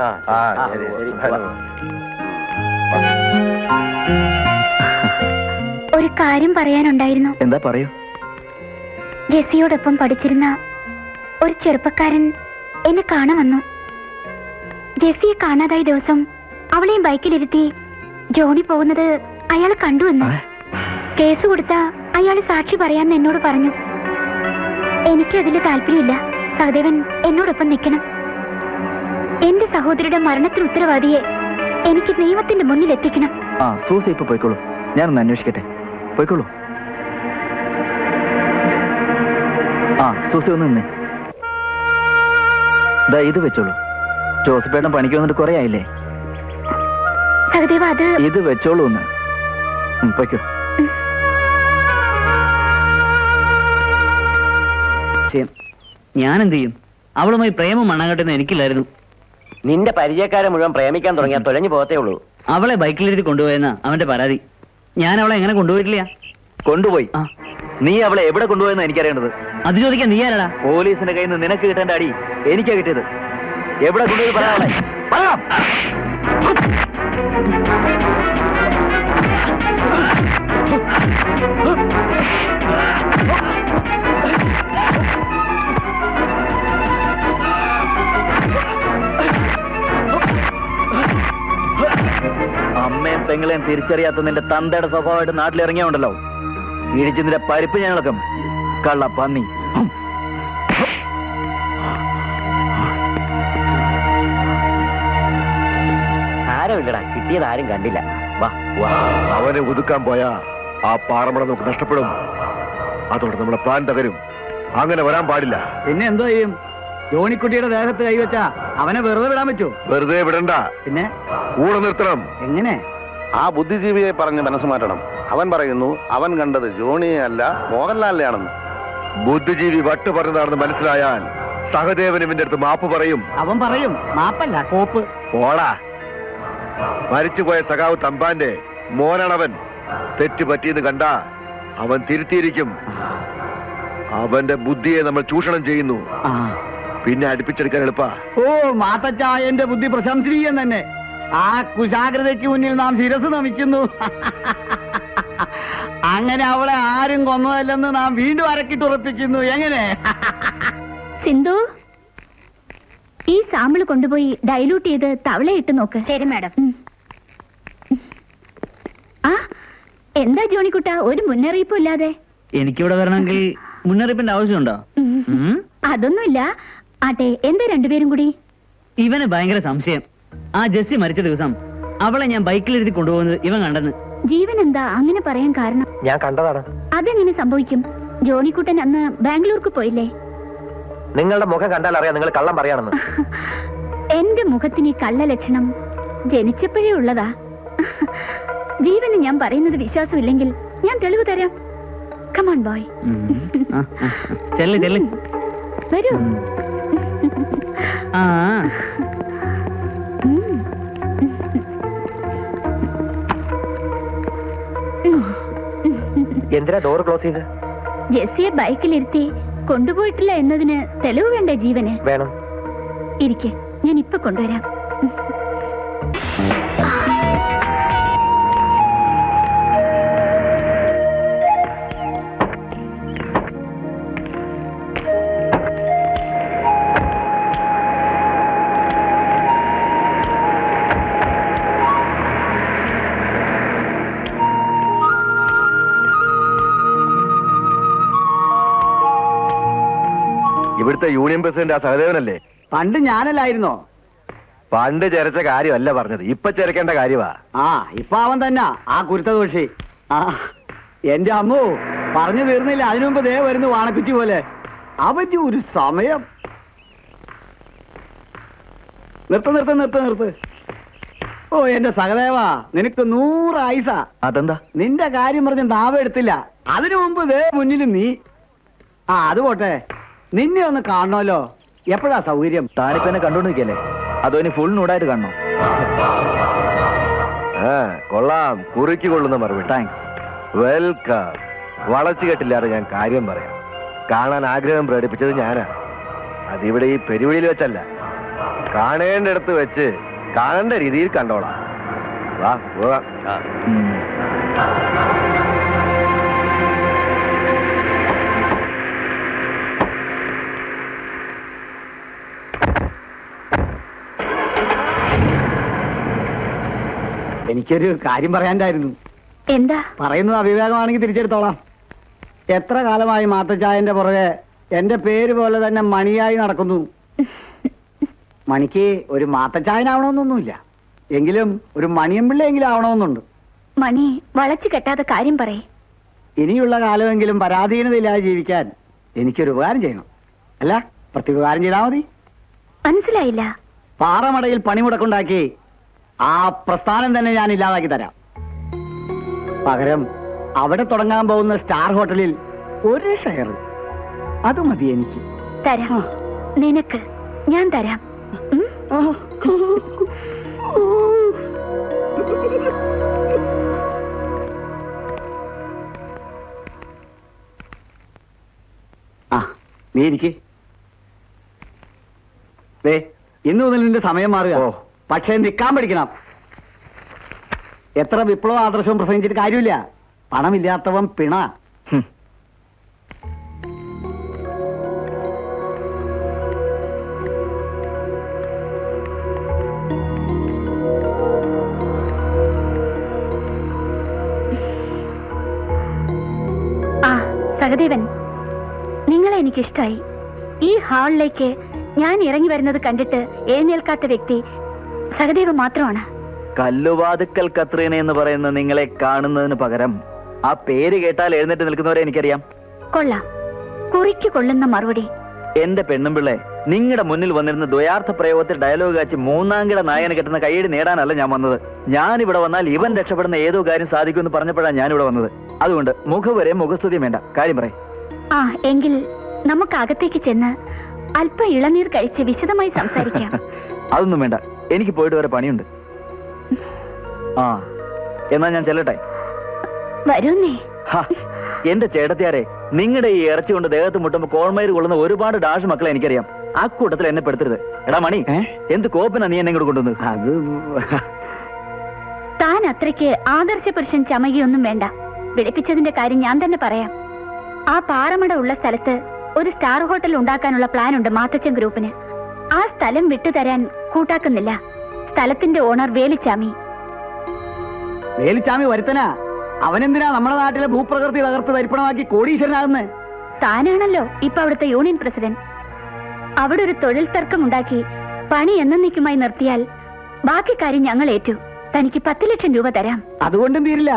ഒരു കാര്യം പറയാനുണ്ടായിരുന്നു. എന്താ പറയൂ. ജെസ്സിയോടൊപ്പം പഠിച്ചിരുന്ന ഒരു ചെറുപ്പക്കാരൻ എന്നെ കാണാൻ വന്നു. ജെസ്സിയെ കാണാതായ ദിവസം അവളെയും ബൈക്കിലിരുത്തി ജോണി പോകുന്നത് അയാൾ കണ്ടുവന്നു. കേസ് കൊടുത്ത അയാൾ സാക്ഷി പറയാന്ന് എന്നോട് പറഞ്ഞു. എനിക്കതില് താല്പര്യമില്ല. സഹദേവൻ എന്നോടൊപ്പം നിൽക്കണം. എന്റെ സഹോദരിയുടെ മരണത്തിന് ഉത്തരവാദിയെ എനിക്ക് നിയമത്തിന്റെ മുന്നിൽ എത്തിക്കണം. ആ, സൂസി ഇപ്പൊ പോയിക്കോളൂ. ഞാനൊന്ന് അന്വേഷിക്കട്ടെ. പോയിക്കോളൂ. ആ, സൂസി ഒന്ന് നിന്നേ. ദാ ഇത് വെച്ചോളൂ. ജോസഫേട്ടൻ പണിക്ക് വന്നിട്ട് കുറെ ആയില്ലേ? സഹദേവ, അത് ഇത് വെച്ചോളൂ ഒന്ന്. പൊയ്ക്കോ. ഞാൻ എന്ത് ചെയ്യും? അവളുമായി പ്രേമം മണ്ണാകട്ടെന്ന് എനിക്കില്ലായിരുന്നു. നിന്റെ പരിചയക്കാരെ മുഴുവൻ പ്രേമിക്കാൻ തുടങ്ങിയാൽ തുലഞ്ഞു പോകത്തേ ഉള്ളൂ. അവളെ ബൈക്കിലിരുത്തി കൊണ്ടുപോയെന്ന അവന്റെ പരാതി. ഞാൻ അവളെ എങ്ങനെ കൊണ്ടുപോയിട്ടില്ല? കൊണ്ടുപോയി. ആ, നീ അവളെ എവിടെ കൊണ്ടുപോയെന്ന് എനിക്കറിയേണ്ടത്. അത് ചോദിക്കാൻ നീ ആരാടാ? പോലീസിന്റെ കയ്യിൽ നിന്ന് നിനക്ക് കിട്ടേണ്ട അടി എനിക്കാ കിട്ടിയത്. എവിടെ കൊണ്ടുപോയി പറയാളെ? പറയാം. അമ്മയും പെങ്ങളെയും തിരിച്ചറിയാത്ത നിന്റെ തന്തയുടെ സ്വഭാവമായിട്ട് നാട്ടിലിറങ്ങിയുണ്ടല്ലോ, ഇടിച്ച് നിന്റെ പരിപ്പ് ഞങ്ങളൊക്കെ കള്ള പന്നി. ആരുമില്ലടാ, കിട്ടിയത് ആരും കണ്ടില്ല. വാ വാ. അവനെ ഒതുക്കാൻ പോയാ ആ പാറമട നമുക്ക് നഷ്ടപ്പെടും. അതോടെ നമ്മുടെ പ്ലാൻ തകരും. അങ്ങനെ വരാൻ പാടില്ല. പിന്നെ എന്തോ ചെയ്യും? ജോണിക്കുട്ടിയുടെ ദേഹത്ത് കൈവച്ചാ അവനെ വെറുതെ വിടാൻ പറ്റുമോ? വെറുതെ വിടണ്ട, പിന്നെ കൂടെ നിർത്തണം. എങ്ങനെ? ആ ബുദ്ധിജീവിയെ പറഞ്ഞ് മനസ്സ് മാറ്റണം. അവൻ പറയുന്നു അവൻ കണ്ടത് ജോണിയെ അല്ല മോഹൻലാലിനെയാണെന്ന്. ബുദ്ധിജീവി വട്ട് പറഞ്ഞതാണെന്ന് മനസ്സിലായാൽ സഹദേവൻ ഇവന്റെ അടുത്ത് മാപ്പ് പറയും. അവൻ പറയും മാപ്പല്ല കോപ്പ്. പോടാ. മരിച്ചുപോയ സഖാവ് തമ്പാന്റെ മോനാണവൻ. തെറ്റ് പറ്റിയെന്ന് കണ്ട അവൻ തിരുത്തിയിരിക്കും. അവന്റെ ബുദ്ധിയെ നമ്മൾ ചൂഷണം ചെയ്യുന്നു. ആ. പിന്നെ അടുപ്പിച്ചെടുക്കാൻ എളുപ്പാ. ഓ, മാത്തച്ചായന്റെ ബുദ്ധി പ്രശംസനീയം തന്നെ. ആ കുശാഗ്രതയ്ക്ക് മുന്നിൽ നാം ശിരസ് നമിക്കുന്നു. അങ്ങനെ അവളെ ആരും കൊന്നതല്ലെന്ന് നാം വീണ്ടും അരക്കിട്ടുറപ്പിക്കുന്നു. എങ്ങനെ? സിന്ധു, ഈ സാമ്പിൾ കൊണ്ടുപോയി ഡൈലൂട്ട് ചെയ്ത് തവളയിട്ട് നോക്ക്. ശരി മാഡം. ആ, എന്താ ജോണിക്കുട്ട ഒരു മുന്നറിയിപ്പും ഇല്ലാതെ? എനിക്കിവിടെ വരണമെങ്കിൽ മുന്നറിയിപ്പിന്റെ ആവശ്യമുണ്ടോ? അതൊന്നുമില്ല. ആട്ടെ, എന്താ രണ്ടുപേരും കൂടി? ഇവന് ഭയങ്കര സംശയം. ആ ജെസ്സി മരിച്ച ദിവസം അവളെ ഞാൻ ബൈക്കിലിരുത്തി കൊണ്ടുപോകുന്നത് ഇവൻ കണ്ടെന്ന്. ജീവൻ എന്താ അങ്ങനെ പറയാൻ കാരണം? ഞാൻ കണ്ടതാണ്. അതെങ്ങനെ സംഭവിക്കും? ജോണിക്കുട്ടൻ അന്ന് ബാംഗ്ലൂർക്ക് പോയില്ലേ? നിങ്ങളുടെ മുഖം കണ്ടാൽ അറിയാം നിങ്ങൾ കള്ളം പറയാണെന്ന്. എന്റെ മുഖത്തിന് ഈ കള്ള ലക്ഷണം ജനിച്ചപ്പോഴേ ഉള്ളതാ. ജീവന് ഞാൻ പറയുന്നത് വിശ്വാസമില്ലെങ്കിൽ ഞാൻ തെളിവ് തരാം. Come on boy. ചെല്ല് ചെല്ല്. വരൂ. ആ, എന്തിനാ ഡോർ ക്ലോസ് ചെയ്ത്? ജെസ്സിയെ ബൈക്കിലിരുത്തി കൊണ്ടുപോയിട്ടില്ല എന്നതിന് തെളിവ് വേണ്ടേ ജീവന്? വേണം. ഇരിക്കെ, ഞാൻ ഇപ്പൊ കൊണ്ടുവരാം. ഇവിടുത്തെ യൂണിയൻ പ്രസിഡന്റ് ആ സഹദേവനല്ലേ? പണ്ട് ഞാനല്ലായിരുന്നോ? പണ്ട് ചരച്ച കാര്യമല്ല പറഞ്ഞത്, ഇപ്പൊ ചരക്കേണ്ട കാര്യമാ. ആ, ഇപ്പൊ അവൻ തന്നെ ആ കുരുത്ത ദോഷി. ആ, എന്റെ അമ്മു പറഞ്ഞു തീർന്നില്ല. അതിനു മുമ്പ് ദേ വരുന്നു വാണക്കുറ്റി പോലെ. അവന്റെ ഒരു സമയം. നിർത്ത്. ഓ എന്റെ സഹദേവാ, നിനക്ക് 100 ആയുസ. അതെന്താ? നിന്റെ കാര്യം പറഞ്ഞ് നാവെടുത്തില്ല. അതിനു മുമ്പ് ദേ മുന്നിൽ നീ. ആ, അത് പോട്ടെ, നിന്നെ ഒന്ന് കാണണമല്ലോ. എപ്പോഴാ സൗകര്യം? താനിപ്പോ എന്നെ കണ്ടോണ്ടിരിക്കല്ലേ? അതോ ഇനി ഫുൾ നൂടായിട്ട് കാണണോ? കൊള്ളാം, കുറിക്ക് കൊള്ളുന്ന മറുപടി. താങ്ക്സ്. വെൽക്കം. വളച്ചു കെട്ടില്ലാതെ ഞാൻ കാര്യം പറയാം. കാണാൻ ആഗ്രഹം പ്രകടിപ്പിച്ചത് ഞാനാ. അതിവിടെ ഈ പെരുവിളിയിൽ വെച്ചല്ല, കാണേണ്ടടുത്ത് വെച്ച് കാണേണ്ട രീതിയിൽ കണ്ടോളാം. വാ പോവാം. എനിക്കൊരു കാര്യം പറയാണ്ടായിരുന്നു. എന്താ പറയുന്നത് അവിവേകമാണെങ്കിൽ തിരിച്ചെടുത്തോളാം. എത്ര കാലമായി മാത്തച്ചായന്റെ പുറകെ എന്റെ പേര് പോലെ തന്നെ മണിയായി നടക്കുന്നു. മണിക്ക് ഒരു മാത്തച്ചായനാവണമെന്നൊന്നുമില്ല, എങ്കിലും ഒരു മണിയമ്പിള്ളയെങ്കിലും ആവണമെന്നുണ്ട്. മണി വളച്ചു കെട്ടാതെ കാര്യം പറയേ. ഇനിയുള്ള കാലമെങ്കിലും പരാധീനതയില്ലാതെ ജീവിക്കാൻ എനിക്കൊരു ഉപകാരം ചെയ്യണം. അല്ല, പ്രത്യുപകാരം ചെയ്താൽ മതി. മനസ്സിലായില്ല. പാറമടയിൽ പണിമുടക്കുണ്ടാക്കി ആ പ്രസ്ഥാനം തന്നെ ഞാൻ ഇല്ലാതാക്കി തരാം. പകരം അവിടെ തുടങ്ങാൻ പോകുന്ന സ്റ്റാർ ഹോട്ടലിൽ ഒരു ഷെയർ, അത് മതി എനിക്ക്. തരാം, നിനക്ക് ഞാൻ തരാം. ആ, നീ ഇരിക്ക്. ഇന്നു മുതൽ നിന്റെ സമയം മാറുക. പക്ഷേ നിൽക്കാൻ പഠിക്കണം. എത്ര വിപ്ലവ ആദർശവും പ്രസംഗിച്ചിട്ട് കാര്യമില്ല. പണമില്ലാത്തവൻ പിണ. സഹദേവൻ, നിങ്ങളെ എനിക്കിഷ്ടായി. ഈ ഹാളിലേക്ക് ഞാൻ ഇറങ്ങി വരുന്നത് കണ്ടിട്ട് എഴുന്നേൽക്കാത്ത വ്യക്തി സഹദേവൻ മാത്രമാണ്. കല്ലുവാതുക്കൽ കത്രീന എന്ന് പറയുന്ന നിങ്ങളെ കാണുന്നതിന് പകരം ആ പേര് കേട്ടാൽ എഴുന്നേറ്റ് നിൽക്കുന്നവരെ എനിക്കറിയാം. കൊള്ളാം, കുറിക്ക് കൊള്ളുന്ന മറുപടി. എന്റെ പെണ്ണുമ്പിള്ളെ, നിങ്ങളുടെ മുന്നിൽ വന്നിരുന്ന ദ്വയാർത്ഥ പ്രയോഗത്തിൽ ഡയലോഗ് കാച്ചി മൂന്നാംകിട നായകന് കിട്ടുന്ന കൈയടി നേടാനല്ല ഞാൻ വന്നത്. ഞാൻ ഇവിടെ വന്നാൽ ഇവൻ രക്ഷപ്പെടുന്ന ഏതോ കാര്യം സാധിക്കുമെന്ന് പറഞ്ഞപ്പോഴാണ് ഞാൻ ഇവിടെ വന്നത്. അതുകൊണ്ട് മുഖവരെ മുഖസ്തുതിയും വേണ്ട, കാര്യം പറയും. ആ, എങ്കിൽ നമുക്ക് അകത്തേക്ക് ചെന്ന് അല്പം ഇളനീർ കഴിച്ച് വിശദമായി സംസാരിക്കാം. അതൊന്നും വേണ്ട, എനിക്ക് പോയിട്ട് വരെ പണിയുണ്ട്. ആ, എന്നാ ഞാൻ ചെല്ലട്ടെ. വരൂന്നേ. എന്റെ ചേട്ടത്തിയാരെ, നിങ്ങളുടെ ഈ ഇറച്ചി കൊണ്ട് ദേഹത്ത് മുട്ടുമ്പോ കോൾമയിര് കൊള്ളുന്ന ഒരുപാട് ഡാഷ് മക്കളെ എനിക്കറിയാം. ആ കൂട്ടത്തിൽ എന്നെ പെടുത്തരുത്. എടാ മണി, എന്ത് കോപ്പനാ നീ എന്നെ ഇങ്ങോട്ട് കൊണ്ടുവന്നത്? അത് താൻ അത്രയ്ക്ക് ആദർശ പുരുഷൻ ചമകിയൊന്നും വേണ്ട. വിളിപ്പിച്ചതിന്റെ കാര്യം ഞാൻ തന്നെ പറയാം. ആ പാറമട ഉള്ള സ്ഥലത്ത് ഒരു സ്റ്റാർ ഹോട്ടൽ ഉണ്ടാക്കാനുള്ള പ്ലാൻ ഉണ്ട് മാത്തച്ചൻ ഗ്രൂപ്പിന്. ആ സ്ഥലം വിട്ടുതരാൻ കൂട്ടാക്കുന്നില്ല സ്ഥലത്തിന്റെ ഓണർ വേലിച്ചാമി. വേലിച്ചാമി വരുത്തനാ. അവനെന്തിനാ നമ്മുടെ നാട്ടിലെ ഭൂപ്രകൃതി തകർത്ത് തരിപ്പണമാക്കി കോടീശ്വരനാകുന്നേ? താനാണല്ലോ ഇപ്പൊ അവിടുത്തെ യൂണിയൻ പ്രസിഡന്റ്. അവിടെ ഒരു തൊഴിൽ തർക്കം ഉണ്ടാക്കി പണി എന്നേക്കുമായി നിർത്തിയാൽ ബാക്കി കാര്യം ഞങ്ങൾ ഏറ്റു. തനിക്ക് 10 ലക്ഷം രൂപ തരാം. അതുകൊണ്ടും തീരില്ല,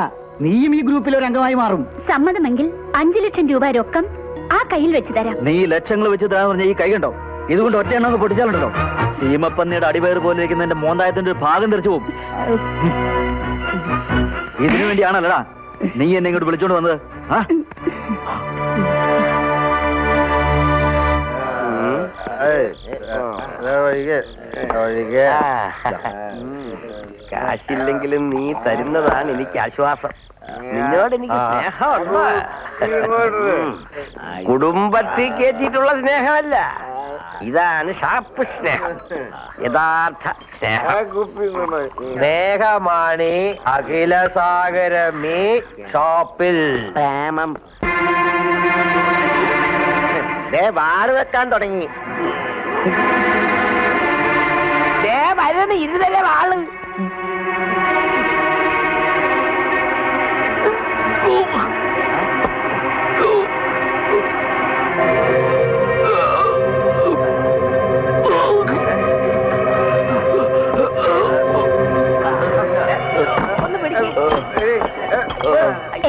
നീയും ഈ ഗ്രൂപ്പിൽ ഒരു അംഗമായി മാറും. സമ്മതമെങ്കിൽ 5 ലക്ഷം രൂപ രൊക്കം ആ കയ്യിൽ വെച്ച് തരാം. നീ ലക്ഷങ്ങൾ വെച്ച് തരാൻ പറഞ്ഞ ഈ കൈ കണ്ടോ? ഇതുകൊണ്ട് ഒറ്റ എണ്ണ പൊട്ടിച്ചാലുണ്ടല്ലോ, സീമപ്പന്നിയുടെ അടിവയർ പോലെ ഇരിക്കുന്നതിന്റെ മോന്തായത്തിന്റെ ഒരു ഭാഗം തെറിച്ചു പോകും. ഇതിനു വേണ്ടിയാണല്ലടാ നീ എന്നെ ഇങ്ങോട്ട് വിളിച്ചോണ്ട് വന്നത്? കാശില്ലെങ്കിലും നീ തരുന്നതാണ് എനിക്ക് ആശ്വാസം. നിന്നോട് എനിക്ക് സ്നേഹമുണ്ട്. കുടുംബത്തിൽ കയറ്റിയിട്ടുള്ള സ്നേഹമല്ല, ഇതാണ് ഷാപ്പ് സ്നേഹം, യഥാർത്ഥ സ്നേഹം. സ്നേഹമാണ് അഖിലസാഗരമേ ഷോപ്പിൽ. പ്രേമം വാറ് വെക്കാൻ തുടങ്ങി. വരുന്ന ഇരുതല വാള്.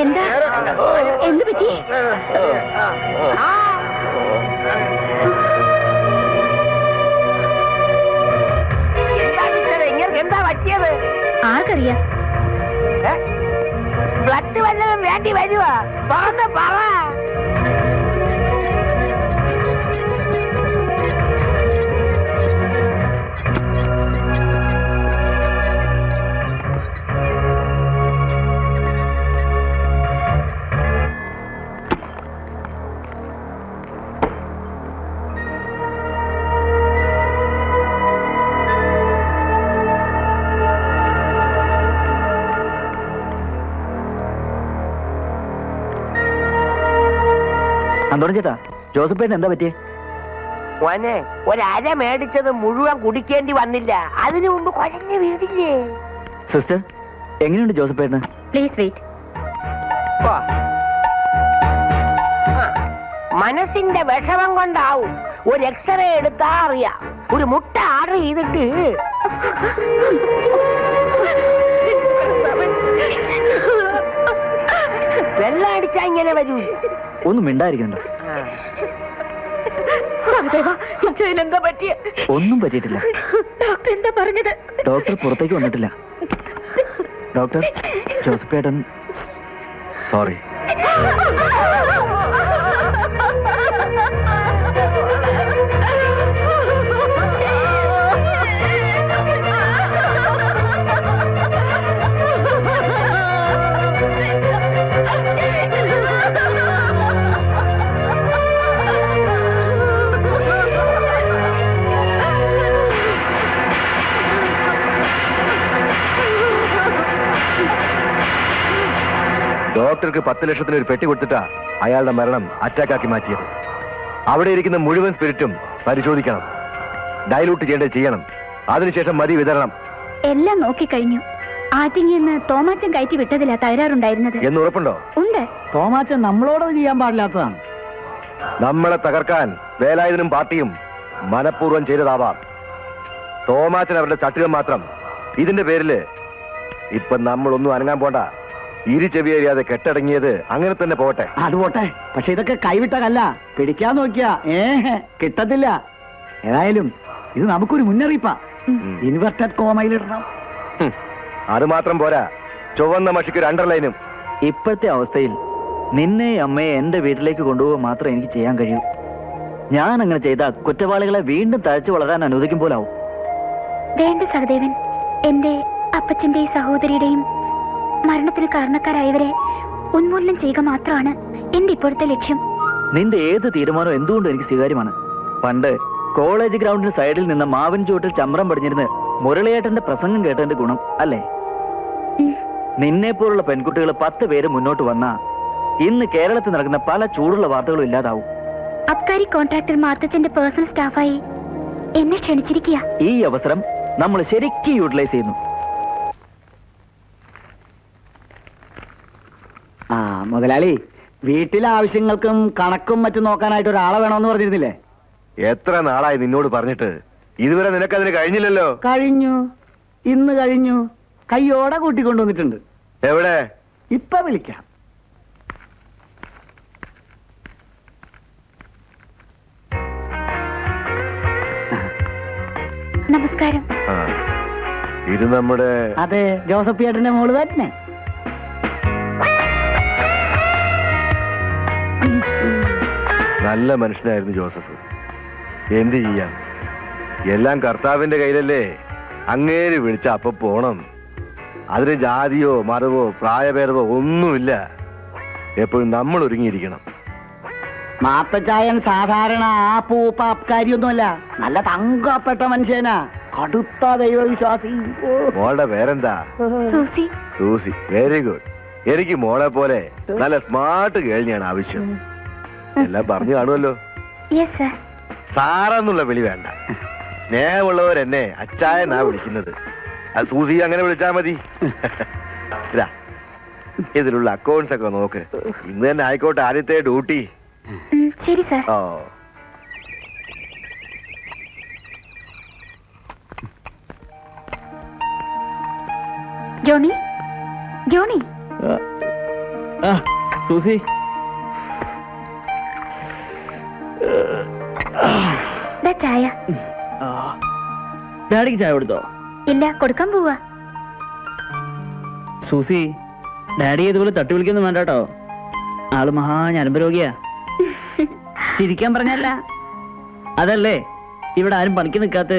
എന്താ എന്ത് പറ്റി? എന്താ പറ്റിയത്? ആർക്കറിയാം? ബ്ലഡ് വല്ലതും വേണ്ടി വരുവാ? പറന്ന് പറ. അന്തോണി ചേട്ടാ, ജോസഫേട്ടൻ എന്താ പറ്റിയേ? മോനെ, ഒരര മേടിച്ചത് മുഴുവൻ കുടിക്കേണ്ടി വന്നില്ല. അതിനു മുമ്പ് കുഴഞ്ഞു വീടില്ലേ? സിസ്റ്റർ, എങ്ങനെയുണ്ട് ജോസഫേട്ടന്? Please wait. മനസ്സിന്റെ വിഷമം കൊണ്ടാവും. ഒരു എക്സ്റേ എടുത്താ അറിയാം. ഒരു മുട്ട ആർഡർ ചെയ്തിട്ട് വെള്ളം അടിച്ചാ ഇങ്ങനെ വരൂ. ഒന്നും മിണ്ടായിരിക്കണ്ടോ? എന്താ പറ്റിയ? ഒന്നും പറ്റിയിട്ടില്ല. ഡോക്ടർ എന്താ പറഞ്ഞത്? ഡോക്ടർ പുറത്തേക്ക് വന്നിട്ടില്ല. ഡോക്ടർ, ജോസഫേട്ടൻ സോറി. ഡോക്ടർക്ക് 10 ലക്ഷത്തിന് ഒരു പെട്ടി കൊടുത്തിട്ടാ അയാളുടെ മരണം അറ്റാക്കാക്കി മാറ്റിയത്. അവിടെ ഇരിക്കുന്ന മുഴുവൻ സ്പിരിറ്റും പരിശോധിക്കണം, ഡൈലൂട്ട് ചെയ്യേണ്ടത് ചെയ്യണം, അതിനുശേഷം മതി വിതരണം. എല്ലാം നോക്കിക്കഴിഞ്ഞു. ആറ്റിങ്ങിന്ന് തോമാച്ചൻ കയറ്റി വിട്ടതിലാ തകരാറുണ്ടായിരുന്നത്. എന്ന് ഉറപ്പുണ്ടോ? ഉണ്ട്. തോമാച്ചൻ നമ്മളോടത് ചെയ്യാൻ പാടില്ലാത്തതാണ്. നമ്മളെ തകർക്കാൻ വേലായുധനും പാർട്ടിയും മനഃപൂർവ്വം ചെയ്തതാവാം. തോമാച്ചൻ അവരുടെ ചട്ടുകം മാത്രം. ഇതിന്റെ പേരില് ഇപ്പൊ നമ്മളൊന്നും അനങ്ങാൻ പോണ്ട. ഇരു ചെവിയറിയാതെ കെട്ടടങ്ങിയത് അങ്ങനെ തന്നെ പോട്ടെ. അത് പോട്ടെ, പക്ഷെ ഇതൊക്കെ കൈവിട്ട കല്ല. പിടിക്കാൻ നോക്കിയാ കിട്ടത്തില്ല. ഏതായാലും ഇത് നമുക്കൊരു മുന്നറിയിപ്പാ. ഇൻവെർട്ടഡ് കോമയിലിടണം. അത് മാത്രം പോരാ, ചുവന്ന മഷിക്ക് ഒരു അണ്ടർലൈനും. ഇപ്പോഴത്തെ അവസ്ഥയിൽ നിന്നെ അമ്മയെ എന്റെ വീട്ടിലേക്ക് കൊണ്ടുപോകാൻ മാത്രമേ എനിക്ക് ചെയ്യാൻ കഴിയൂ. ഞാൻ അങ്ങനെ ചെയ്ത കുറ്റവാളികളെ വീണ്ടും തഴച്ചു വളരാൻ അനുവദിക്കും പോലാവും. വേണ്ട സഹദേവൻ, എന്റെ അപ്പച്ചന്റെയും സഹോദരിയുടെയും മരണത്തിന് കാരണക്കാരായവരെ ഉന്മൂലനം ചെയ്യുക മാത്രമാണ് എന്റെ ഇപ്പോഴത്തെ ലക്ഷ്യം. നിന്റെ ഏത് തീരുമാനവും എന്തുകൊണ്ടും എനിക്ക് സ്വീകാര്യമാണ്. പണ്ട് കോളേജ് ഗ്രൗണ്ടിന് സൈഡിൽ നിന്ന് മാവിൻ ചുവട്ടിൽ ചമ്രം പടിഞ്ഞിരുന്ന് മുരളിയേട്ടന്റെ പ്രസംഗം കേട്ടതിന്റെ ഗുണം അല്ലേ? നിന്നെ പോലുള്ള പെൺകുട്ടികൾ 10 പേര് മുന്നോട്ട് വന്നാ ഇന്ന് കേരളത്തിൽ നടക്കുന്ന പല ചൂടുള്ള വാർത്തകളും ഇല്ലാതാവും. അബ്കാരി കോൺട്രാക്ടർ മാത്തച്ഛന്റെ പേഴ്സണൽ സ്റ്റാഫായി എന്നെ ക്ഷണിച്ചിരിക്കുക. ഈ അവസരം നമ്മൾ ശരിക്കും യൂട്ടിലൈസ് ചെയ്യുന്നു. മുതലാളി, വീട്ടിലെ ആവശ്യങ്ങൾക്കും കണക്കും മറ്റും നോക്കാനായിട്ട് ഒരാളെ വേണമെന്ന് പറഞ്ഞിരുന്നില്ലേ? എത്ര നാളായി നിന്നോട് പറഞ്ഞിട്ട്? ഇതുവരെ നിനക്കതിന് കഴിഞ്ഞില്ലല്ലോ. കഴിഞ്ഞു, ഇന്ന് കഴിഞ്ഞു. കയ്യോടെ കൂട്ടിക്കൊണ്ടുവന്നിട്ടുണ്ട്. എവിടെ? ഇപ്പൊ വിളിക്കാം. നമസ്കാരം. ഇത് നമ്മുടെ... അതെ, ജോസഫ് ഏട്ടന്റെ മോള് തന്നെ. നല്ല മനുഷ്യനായിരുന്നു ജോസഫ്. എന്ത് ചെയ്യാം, എല്ലാം കർത്താവിന്റെ കയ്യിലല്ലേ. അങ്ങേര് വിളിച്ച അപ്പൊ പോണം. അതിന് ജാതിയോ മതമോ പ്രായഭേദമോ ഒന്നുമില്ല. എപ്പോഴും നമ്മൾ ഒരുങ്ങിയിരിക്കണം. മാത്തച്ചായൻ സാധാരണ ആ പൂപ്പ അബ്കാരിയൊന്നുമല്ല. നല്ല തങ്കപ്പെട്ട മനുഷ്യനാ, കടുത്ത ദൈവവിശ്വാസി. മോളുടെ പേരെന്താ? സൂസി. Susie, very good. എനിക്ക് മോളെ പോലെ നല്ല സ്മാർട്ട് കേൾവിയാണ് ആവശ്യം. എല്ലാം പറഞ്ഞു കാണുമല്ലോ. Yes sir. സാറെന്നുള്ള വിളി വേണ്ട. സ്നേഹമുള്ളവർ എന്നെ അച്ചായനാ വിളിക്കുന്നത്. അത് സൂസി അങ്ങനെ വിളിച്ചാ മതി. ഇതാ, ഇതിലുള്ള അക്കൗണ്ട്സ് ഒക്കെ നോക്ക്. ഇന്ന് തന്നെ ആയിക്കോട്ടെ ആദ്യത്തെ ഡ്യൂട്ടി. ശരി സർ. ഓ, ജോണി, ജോണി. സൂസി, ചായ. ഡാഡിക്ക് ചായ കൊടുത്തോ? ഇല്ല, കൊടുക്കാൻ പോവാ. സൂസി, ഡാഡി ഇതുപോലെ തട്ടി വിളിക്കൊന്നും വേണ്ട കേട്ടോ. ആള് മഹാ ഞരമ്പ് രോഗിയാ. ചിരിക്കാൻ പറഞ്ഞല്ല, അതല്ലേ ഇവിടെ ആരും പണിക്ക് നിൽക്കാത്ത.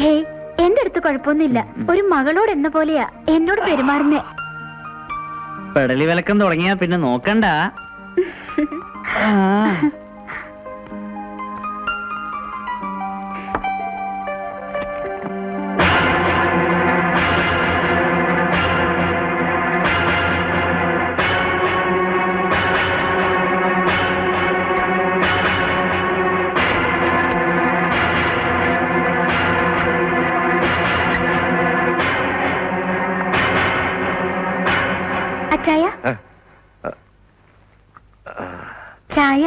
ഹേയ്, എന്റെ അടുത്ത് കുഴപ്പമൊന്നുമില്ല. ഒരു മകളോട് എന്ന പോലെയാ എന്നോട് പെരുമാറുന്നേ. പെടലി വിലക്കം തുടങ്ങിയാ പിന്നെ നോക്കണ്ട. ചായ, ചായ.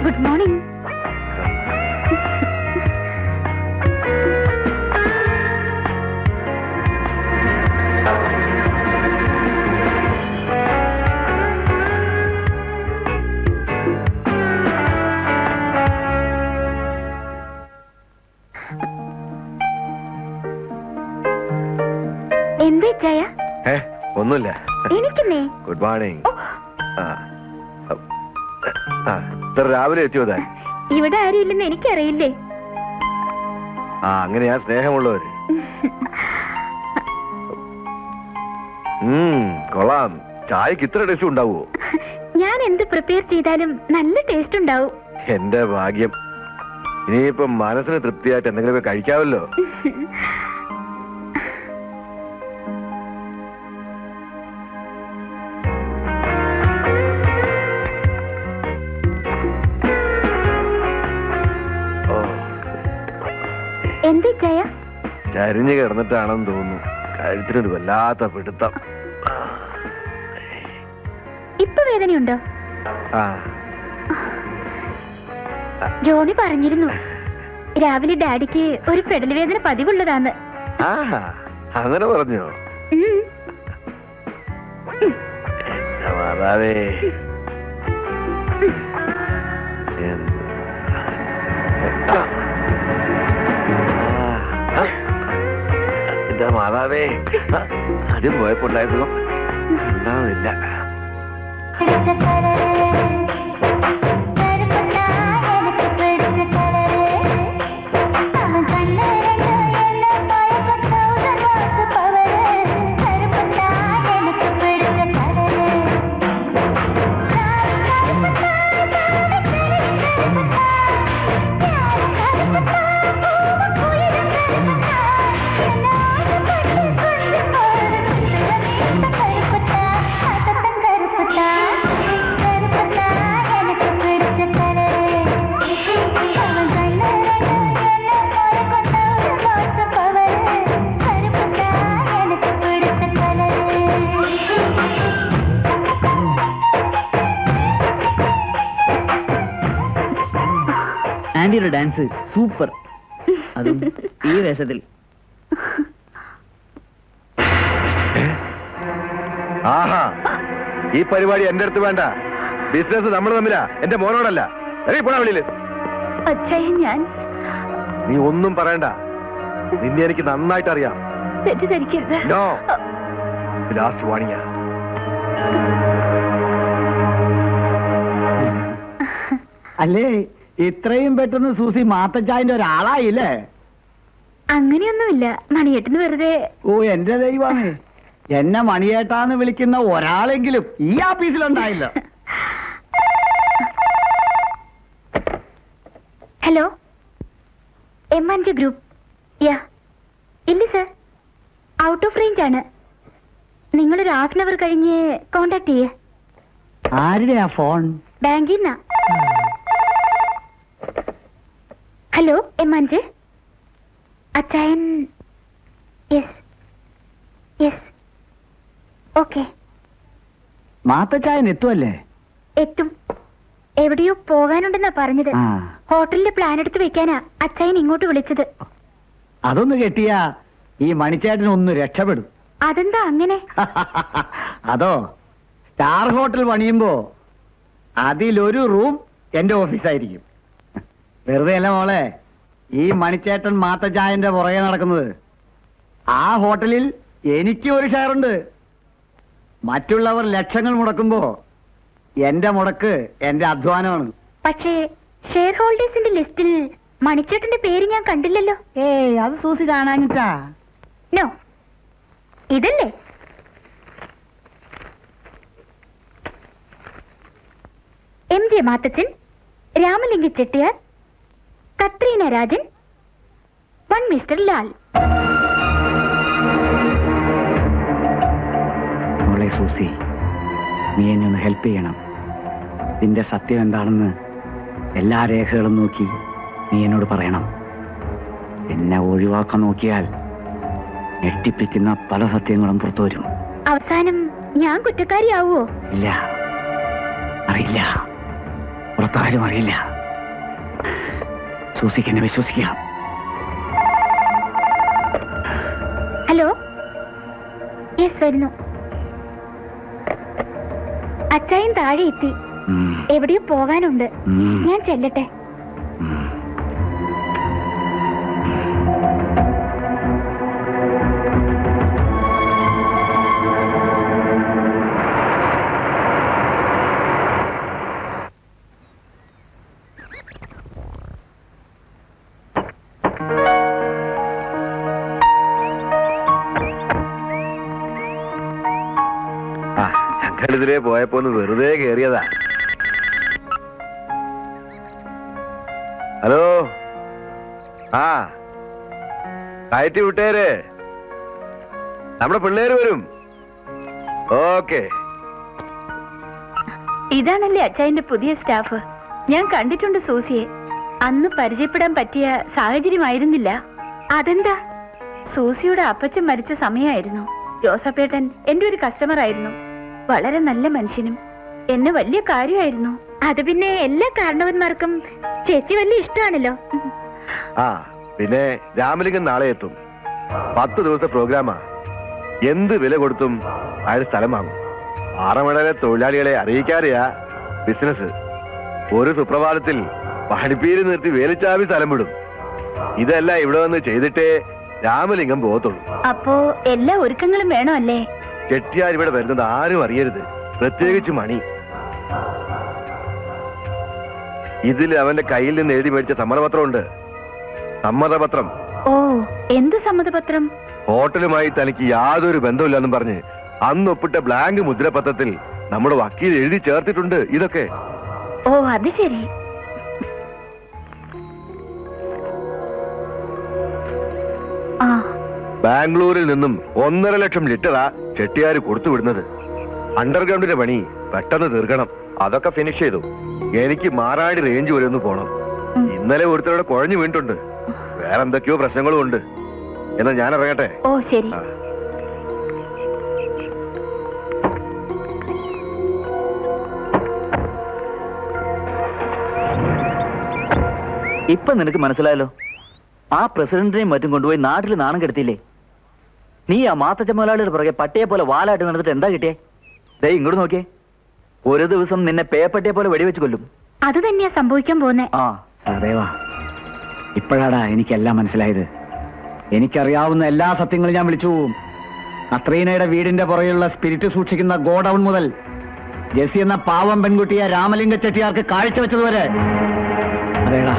Good morning. എന്താ ചായ? ഒന്നുമില്ല. എനിക്കെന്നേ. Good morning. ഇത്ര രാവിലെ എത്തിയോ താൻ? ഇവിടെ ആരും ഇല്ലെന്ന് എനിക്കറിയില്ലേ. അങ്ങനെയാ സ്നേഹമുള്ളവര്. കൊള്ളാം. ചായക്ക് ഇത്ര ടേസ്റ്റ് ഉണ്ടാവുമോ? ഞാൻ എന്ത് പ്രിപ്പയർ ചെയ്താലും നല്ല ടേസ്റ്റ് ഉണ്ടാവും. എന്റെ ഭാഗ്യം. ഇനിയിപ്പൊ മനസ്സിന് തൃപ്തിയായിട്ട് എന്തെങ്കിലുമൊക്കെ കഴിക്കാമല്ലോ. എന്താ ചായ? ചരിഞ്ഞു കിടന്നിട്ടാണെന്ന് തോന്നുന്നു. കഴുത്തിനൊരു വല്ലാത്ത പിടുത്തം. ഇപ്പൊ വേദനയുണ്ടോ? ആ, ജോണി പറഞ്ഞിരുന്നു രാവിലെ ഡാഡിക്ക് ഒരു പെടൽ വേദന പതിവുള്ളതാന്ന്. ആഹാ, അങ്ങനെ പറഞ്ഞോ? ഉം. എന്റെ മാതാവേ, എന്റെ മാതാവേ, അത് പോയപ്പോണ്ടായിരുന്നു ഉണ്ടാവുന്നില്ല. ആന്റിയുടെ ഡാൻസ് സൂപ്പർ, അതും ഈ വേഷത്തിൽ. ആഹാ, ഈ പരിപാടി എന്റെ അടുത്ത് വേണ്ട. ബിസിനസ് നമ്മൾ തമ്മിലാ, എന്റെ മോനോടല്ല. പോടാ വെളിയില്. അച്ചായൻ, ഞാൻ നീ ഒന്നും പറയണ്ട. നിന്നെ എനിക്ക് നന്നായിട്ട് അറിയാം. തെറ്റിദ്ധരിക്കരുത്. No, last warning. അല്ലേ ഇത്രയും പെട്ടെന്ന് സൂസി മാത്തച്ചായന്റെ ഒരാളായില്ലേ? അങ്ങനെയൊന്നുമില്ല, മണിയേട്ടന് വെറുതെ. ഓ എന്റെ ദൈവമേ, എന്നെ മണിയേട്ടാന്ന് വിളിക്കുന്ന ഒരാളെങ്കിലും ഈ ആഫീസിലുണ്ടായില്ല. Hello, M&J group. യാ, ഇല്ല സർ, ഔട്ട് ഓഫ് റേഞ്ച് ആണ്. നിങ്ങളൊരു ഹാഫ് അവർ കഴിഞ്ഞ് കോണ്ടാക്ട് ചെയ്യേ. ആരുടെയാ ഫോൺ? ബാങ്കിൽ നിന്നാ. Hello M&J. അച്ചായൻ. Yes yes, okay. മാത്തച്ചായൻ എത്തുമല്ലേ? എത്തും. എവിടെയോ പോകാനുണ്ടെന്നാ പറഞ്ഞത്. ആ, ഹോട്ടലിന്റെ പ്ലാൻ എടുത്ത് വെക്കാനാ അച്ചായൻ ഇങ്ങോട്ട് വിളിച്ചത്. അതൊന്ന് കെട്ടിയാ ഈ മണിച്ചേട്ടൻ ഒന്ന് രക്ഷപ്പെടും. അതെന്താ അങ്ങനെ? അതോ, സ്റ്റാർ ഹോട്ടൽ പണിയുമ്പോ അതിലൊരു റൂം എന്റെ ഓഫീസായിരിക്കും. വെറുതെ അല്ല മോളെ ഈ മണിച്ചേട്ടൻ മാത്തച്ചായന്റെ പുറകെ നടക്കുന്നത്. ആ ഹോട്ടലിൽ എനിക്ക് ഒരു ഷെയറുണ്ട്. മറ്റുള്ളവർ ലക്ഷങ്ങൾ മുടക്കുമ്പോ എന്റെ മുടക്ക് എന്റെ അധ്വാനമാണ്. പക്ഷേ ഷെയർ ഹോൾഡേഴ്സിന്റെ ലിസ്റ്റിൽ മണിച്ചേട്ടന്റെ പേര് ഞാൻ കണ്ടില്ലല്ലോ. ഏയ്, അത് സൂസി കാണാഞ്ഞിട്ടാ. നോ, ഇതല്ലേ? MJ Mathachan, Ramalinga Chettiar, Katrina Rajan, one mister Lal. മോളെ സൂസി, നീ എന്നെ ഒന്ന് ഹെൽപ്പ് ചെയ്യണം. നിന്റെ സത്യം എന്താണെന്ന് എല്ലാ രേഖകളും നോക്കി നീ എന്നോട് പറയണം. എന്നെ ഒഴിവാക്കാൻ നോക്കിയാൽ ഞെട്ടിപ്പിക്കുന്ന പല സത്യങ്ങളും പുറത്തു വരും. അവസാനം ഞാൻ കുറ്റക്കാരിയാവോ? ഇല്ല, അറിയില്ല, പുറത്താരും അറിയില്ല. സൂസിക്ക് എന്നെ വിശ്വസിക്കാം. ഹലോ, യെസ്, വരുന്നു. അച്ചായൻ താഴെ എത്തി. ഉം, എവിടെയോ പോകാനുണ്ട്. ഉം, ഞാൻ ചെല്ലട്ടെ. ഉം. ഞങ്ങളിതിലേ പോയപ്പോ ഒന്ന് വെറുതെ കേറിയതാ. ഹലോ, ആ കയറ്റി വിട്ടേര്, നമ്മുടെ പിള്ളേര് വരും. ഓക്കെ. ഇതാണല്ലേ അച്ചായന്റെ പുതിയ സ്റ്റാഫ്? ഞാൻ കണ്ടിട്ടുണ്ട് സൂസിയെ. അന്ന് പരിചയപ്പെടാൻ പറ്റിയ സാഹചര്യമായിരുന്നില്ല. അതെന്താ? സൂസിയുടെ അപ്പച്ചൻ മരിച്ച സമയമായിരുന്നു. ജോസഫേട്ടൻ എന്റെ ഒരു കസ്റ്റമർ ആയിരുന്നു. വളരെ നല്ല മനുഷ്യനും എന്നെ വലിയ കാര്യമായിരുന്നു. അത് പിന്നെ എല്ലാ കാരണവന്മാർക്കും ചേച്ചി വലിയ ഇഷ്ടമാണല്ലോ. ആ പിന്നെ രാമലിംഗൻ നാളെ എത്തും. 10 ദിവസത്തെ പ്രോഗ്രാമാ. എന്ത് വില കൊടുത്തും അയാൾ സ്ഥലം വാങ്ങും. പാറമടയിലെ തൊഴിലാളികളെ അറിയിക്കാതെയാ ബിസിനസ്. ഒരു സുപ്രഭാതത്തിൽ പണിപ്പീര് നിർത്തി വേലിച്ചാവി സ്ഥലം വിടും. ഇതെല്ലാം ഇവിടെ വന്ന് ചെയ്തിട്ടേ രാമലിംഗം പോകത്തുള്ളൂ. അപ്പോ എല്ലാ ഒരുക്കങ്ങളും വേണോ അല്ലേ? ചെട്ടിയാർ ഇവിടെ വരുന്നത് ആരും അറിയരുത്, പ്രത്യേകിച്ച് മണി. ഇതിൽ അവന്റെ കയ്യിൽ നിന്ന് എഴുതി മേടിച്ച സമ്മതപത്രമുണ്ട്. സമ്മതപത്രം. ഓ, എന്ത് സമ്മതപത്രം? ഹോട്ടലുമായി തനിക്ക് യാതൊരു ബന്ധമില്ലെന്നും പറഞ്ഞ് അന്ന് ഒപ്പിട്ട ബ്ലാങ്ക് മുദ്രപത്രത്തിൽ നമ്മുടെ വക്കീൽ എഴുതി ചേർത്തിട്ടുണ്ട് ഇതൊക്കെ. ഓ, അത് ശരി. ആ, ബാംഗ്ലൂരിൽ നിന്നും 1.5 ലക്ഷം ലിറ്ററാ ചെട്ടിയാര് കൊടുത്തുവിടുന്നത്. അണ്ടർഗ്രൗണ്ടിന്റെ പണി പെട്ടെന്ന് തീർക്കണം. അതൊക്കെ ഫിനിഷ് ചെയ്തു. എനിക്ക് മാറാടി റേഞ്ച് വരെ ഒന്ന് പോണം. ഇന്നലെ ഒരുത്തരുടെ കുഴഞ്ഞു വീണിട്ടുണ്ട്. വേറെ എന്തൊക്കെയോ പ്രശ്നങ്ങളും ഉണ്ട്. എന്നാ ഞാൻ ഇറങ്ങട്ടെ. ഓ ശരി. ഇപ്പൊ നിനക്ക് മനസ്സിലായല്ലോ. ആ പ്രസിഡന്റിനെയും മറ്റും കൊണ്ടുപോയി നാട്ടിൽ നാണം കെടുത്തില്ലേ? നീ ആ മാത്തച്ച മുതലാളിയുടെ പുറകെ പട്ടിയെ പോലെ വാലായിട്ട് നടന്നിട്ട് എന്താ കിട്ടിയേ? ദേ ഇങ്ങോട്ട് നോക്കിയേ. ഒരു ദിവസം നിന്നെ പേപ്പട്ടിയെ പോലെ വെടിവെച്ച് കൊല്ലും. അത് തന്നെയാ സംഭവിക്കാൻ പോന്നെ. ആ സദേവാ, ഇപ്പോഴാടാ എനിക്കെല്ലാം മനസ്സിലായത്. എനിക്കറിയാവുന്ന എല്ലാ സത്യങ്ങളും ഞാൻ വിളിച്ചു പോവും. കത്രീനയുടെ വീടിന്റെ പുറകെയുള്ള സ്പിരിറ്റ് സൂക്ഷിക്കുന്ന ഗോഡൌൺ മുതൽ ജെസ്സി എന്ന പാവം പെൺകുട്ടിയെ രാമലിംഗ ചെട്ടിയാർക്ക് കാഴ്ചവെച്ചതുവരെ. അതേടാ,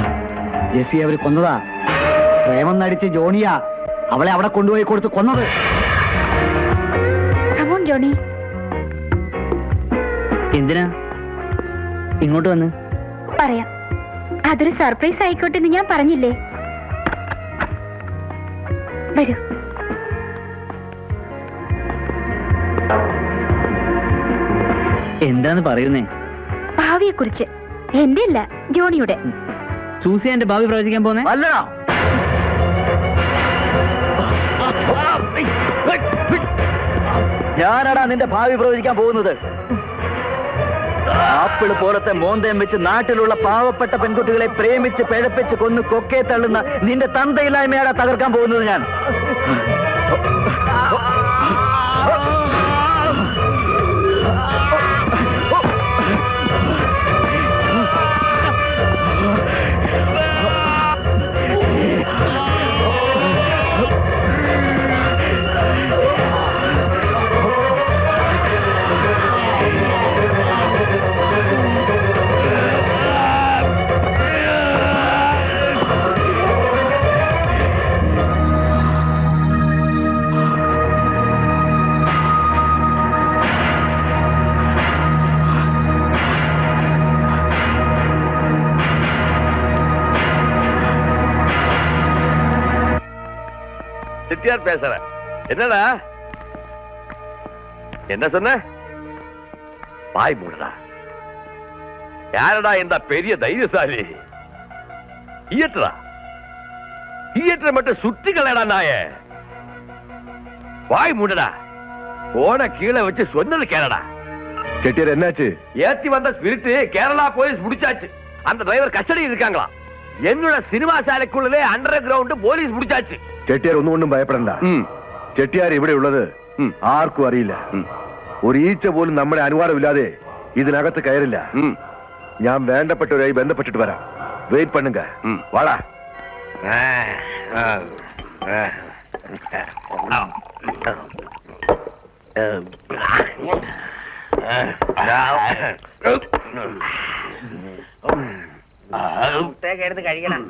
ജെസ്സി അവര് കൊന്നതാ. പ്രേമം നടിച്ച് ജോണിയാ അവളെ അവിടെ കൊണ്ടുപോയി കൊടുത്ത് കൊന്നത്. Come on Johnny. എന്തിനാ ഇങ്ങോട്ട് വന്ന്? പറയാം. അതൊരു സർപ്രൈസ് ആയിക്കോട്ടെ എന്ന് ഞാൻ പറഞ്ഞില്ലേ. വരൂ. എന്താന്ന് പറയുന്നേ? ഭാവിയെ കുറിച്ച്. എന്റെ അല്ല, ജോണിയുടെ. സൂസി എന്റെ ഭാവി പ്രവചിക്കാൻ പോന്നെ? അല്ലടാ, ഞാനാടാ നിന്റെ ഭാവി പ്രവചിക്കാൻ പോകുന്നത്. ആപ്പിള് പോലത്തെ മോന്തയം വെച്ച് നാട്ടിലുള്ള പാവപ്പെട്ട പെൺകുട്ടികളെ പ്രേമിച്ച് പിഴപ്പിച്ച് കൊന്ന് കൊക്കെ തള്ളുന്ന നിന്റെ തന്തയില്ലായ്മയാടാ തകർക്കാൻ പോകുന്നത് ഞാൻ. செட்டியார் பேசுறேன். என்னடா என்ன சொன்ன? பாய் மூடா. யாரடா இந்த பெரிய தைரியசாலி? தியேட்டரை மட்டும் சுத்தி கலடா நாய. பாய் மூடா. போன கீழே வச்சு சொன்னது கேளடா. செட்டியார் என்னாச்சு? ஏத்தி வந்த ஸ்பிரிட் கேரளா போலீஸ் முடிச்சாச்சு. அந்த டிரைவர் கஸ்டடியில் இருக்காங்களா? என்னோட சினிமா சாலைக்குள்ளே அண்டர் கிரவுண்ட் போலീസ് പിടിച്ചാச்சு. ചെട്ടിയാർ ഒന്നും ഭയപ്പെടണ്ട. ചെട്ടിയാർ ഇവിടെ ഉള്ളത് ആർക്കും അറിയില്ല. ഒരു ഈച്ച പോലും നമ്മുടെ അനുവാദമില്ലാതെ ഇതിനകത്ത് കയറില്ല. ഞാൻ വേണ്ടപ്പെട്ടവരായി ബന്ധപ്പെട്ടിട്ട് വരാം. വെയിറ്റ് പണ്ണുങ്ക. വാടാ. എടുത്ത് കഴിക്കണം.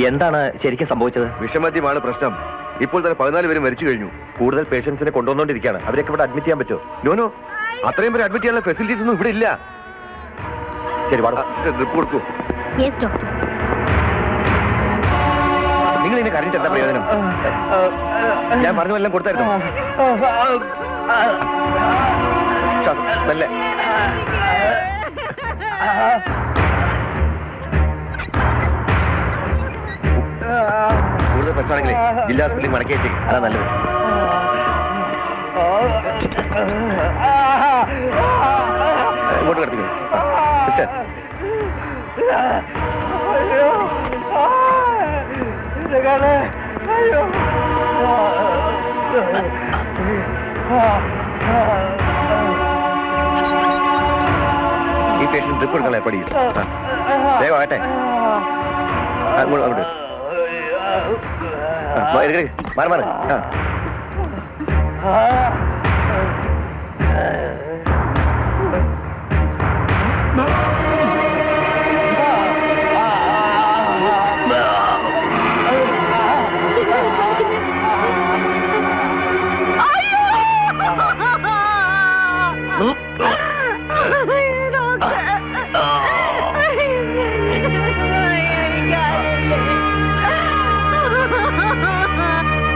എന്താണ് ശരിക്കും സംഭവിച്ചത്? വിഷമദ്യമാണ് പ്രശ്നം. ഇപ്പോൾ തന്നെ 14 പേര് മരിച്ചു കഴിഞ്ഞു. കൂടുതൽ പേഷ്യൻസിനെ കൊണ്ടുവന്നോണ്ടിരിക്കുകയാണ്. അവരൊക്കെ ഇവിടെ അഡ്മിറ്റ് ചെയ്യാൻ പറ്റുമോ? നോ, അത്രയും പേര് അഡ്മിറ്റ് ചെയ്യാനുള്ള ഫെസിലിറ്റീസ് ഒന്നും ഇവിടെ ഇല്ല. ശരി, ഡ്രിപ്പ് കൊടുക്കൂ. Yes doctor. നിങ്ങൾ ഇതിനെ കരഞ്ഞിട്ട് എന്താ പ്രയോജനം? ഞാൻ പറഞ്ഞതെല്ലാം കൊടുത്തായിരുന്നു. നല്ല കൂടുതൽ പ്രശ്നമാണെങ്കിലേ ജില്ലാ ഹോസ്പിറ്റലിൽ മടക്കി വെച്ചേക്കും. അതാ നല്ലത്. ഇങ്ങോട്ട് കിടത്തിക്കോ സിസ്റ്റർ. ഈ പേഷ്യന്റ് ട്രിപ്പ് എടുക്കാൻ ഏർപ്പാട് ചെയ്യും. വേഗം ആട്ടെ. അങ്ങോട്ട് മാറി മാറി.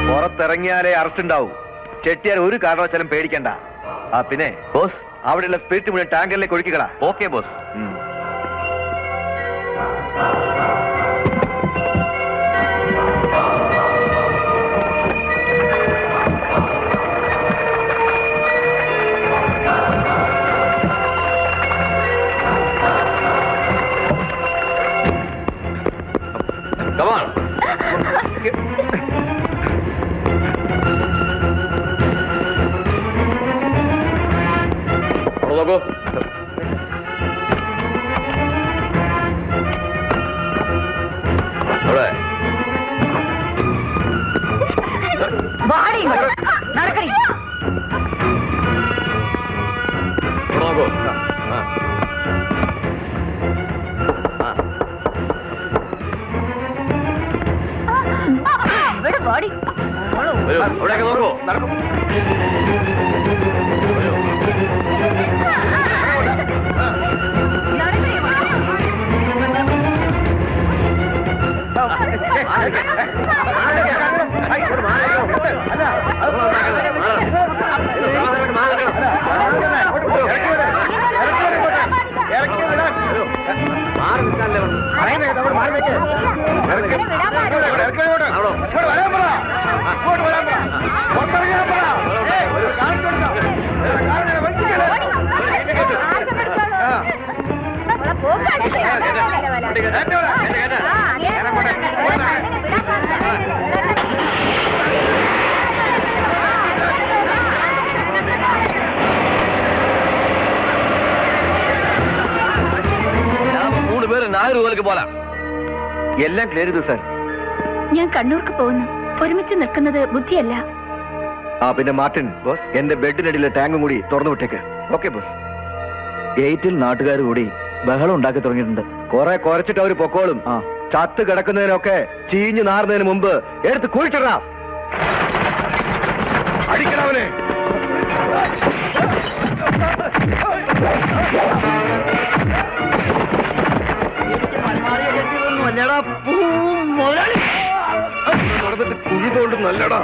പുറത്തിറങ്ങിയാലേ അറസ്റ്റ് ഉണ്ടാവും. ചെട്ടിയാൽ ഒരു കാരണവശാലും പേടിക്കണ്ട. പിന്നെ ബോസ്, അവിടെയുള്ള സ്പിരിറ്റ് മുഴുവൻ ടാങ്കറിലേക്ക് ഒഴുക്കിക്കളാ. Okay boss. Come on. നോക്കൂ. അവിടെ നോക്കൂ. അവിടെയൊക്കെ നോക്കൂ. നടക്കും. എല്ലാം ക്ലിയർ ചെയ്തു സാർ. ഞാൻ കണ്ണൂർക്ക് പോകുന്നു. ഒരുമിച്ച് നിൽക്കുന്നത് ബുദ്ധിയല്ല. പിന്നെ മാർട്ടിൻ ബോസ്, എന്റെ ബെഡിനടിയിലെ ടാങ്കും കൂടി തുറന്നു വിട്ടേക്ക്. Okay boss. ഗേറ്റിൽ നാട്ടുകാർ കൂടി ബഹളം ഉണ്ടാക്കി തുടങ്ങിയിട്ടുണ്ട്. കുറെ കുറച്ചിട്ട് അവര് പൊക്കോളും. ചത്ത് കിടക്കുന്നതിനൊക്കെ ചീഞ്ഞു നാറുന്നതിന് മുമ്പ് എടുത്ത് കുഴിച്ചിടാം. അടിക്കണവനെ. കുഴി തോണ്ട് നല്ലടാ.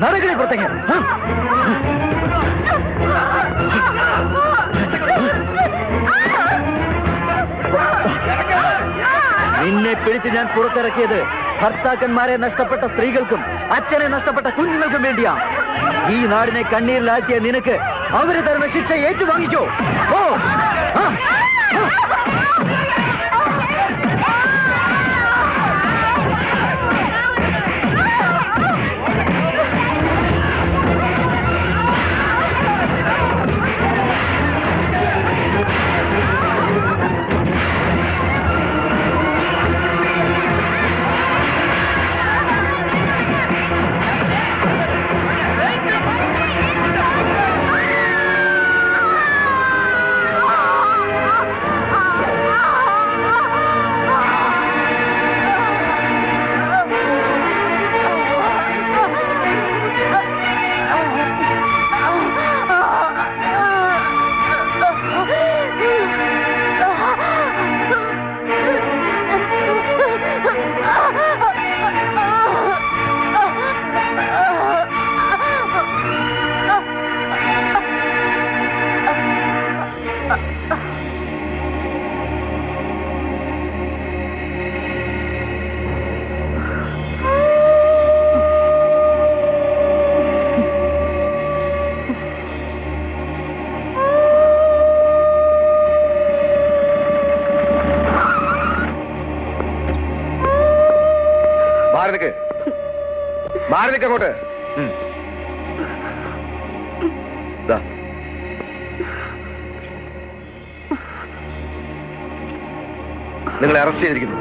നടക്കണേ പുറത്തേക്ക്. നിന്നെ പിടിച്ച് ഞാൻ പുറത്തിറക്കിയത് ഭർത്താക്കന്മാരെ നഷ്ടപ്പെട്ട സ്ത്രീകൾക്കും അച്ഛനെ നഷ്ടപ്പെട്ട കുഞ്ഞുങ്ങൾക്കും വേണ്ടിയാ. ഈ നാടിനെ കണ്ണീരിലാക്കിയ നിനക്ക് അവര് തരുന്ന ശിക്ഷ ഏറ്റുവാങ്ങിക്കോ. ഓ മാറി അങ്ങോട്ട്. നിങ്ങളെ അറസ്റ്റ് ചെയ്തിരിക്കുന്നു.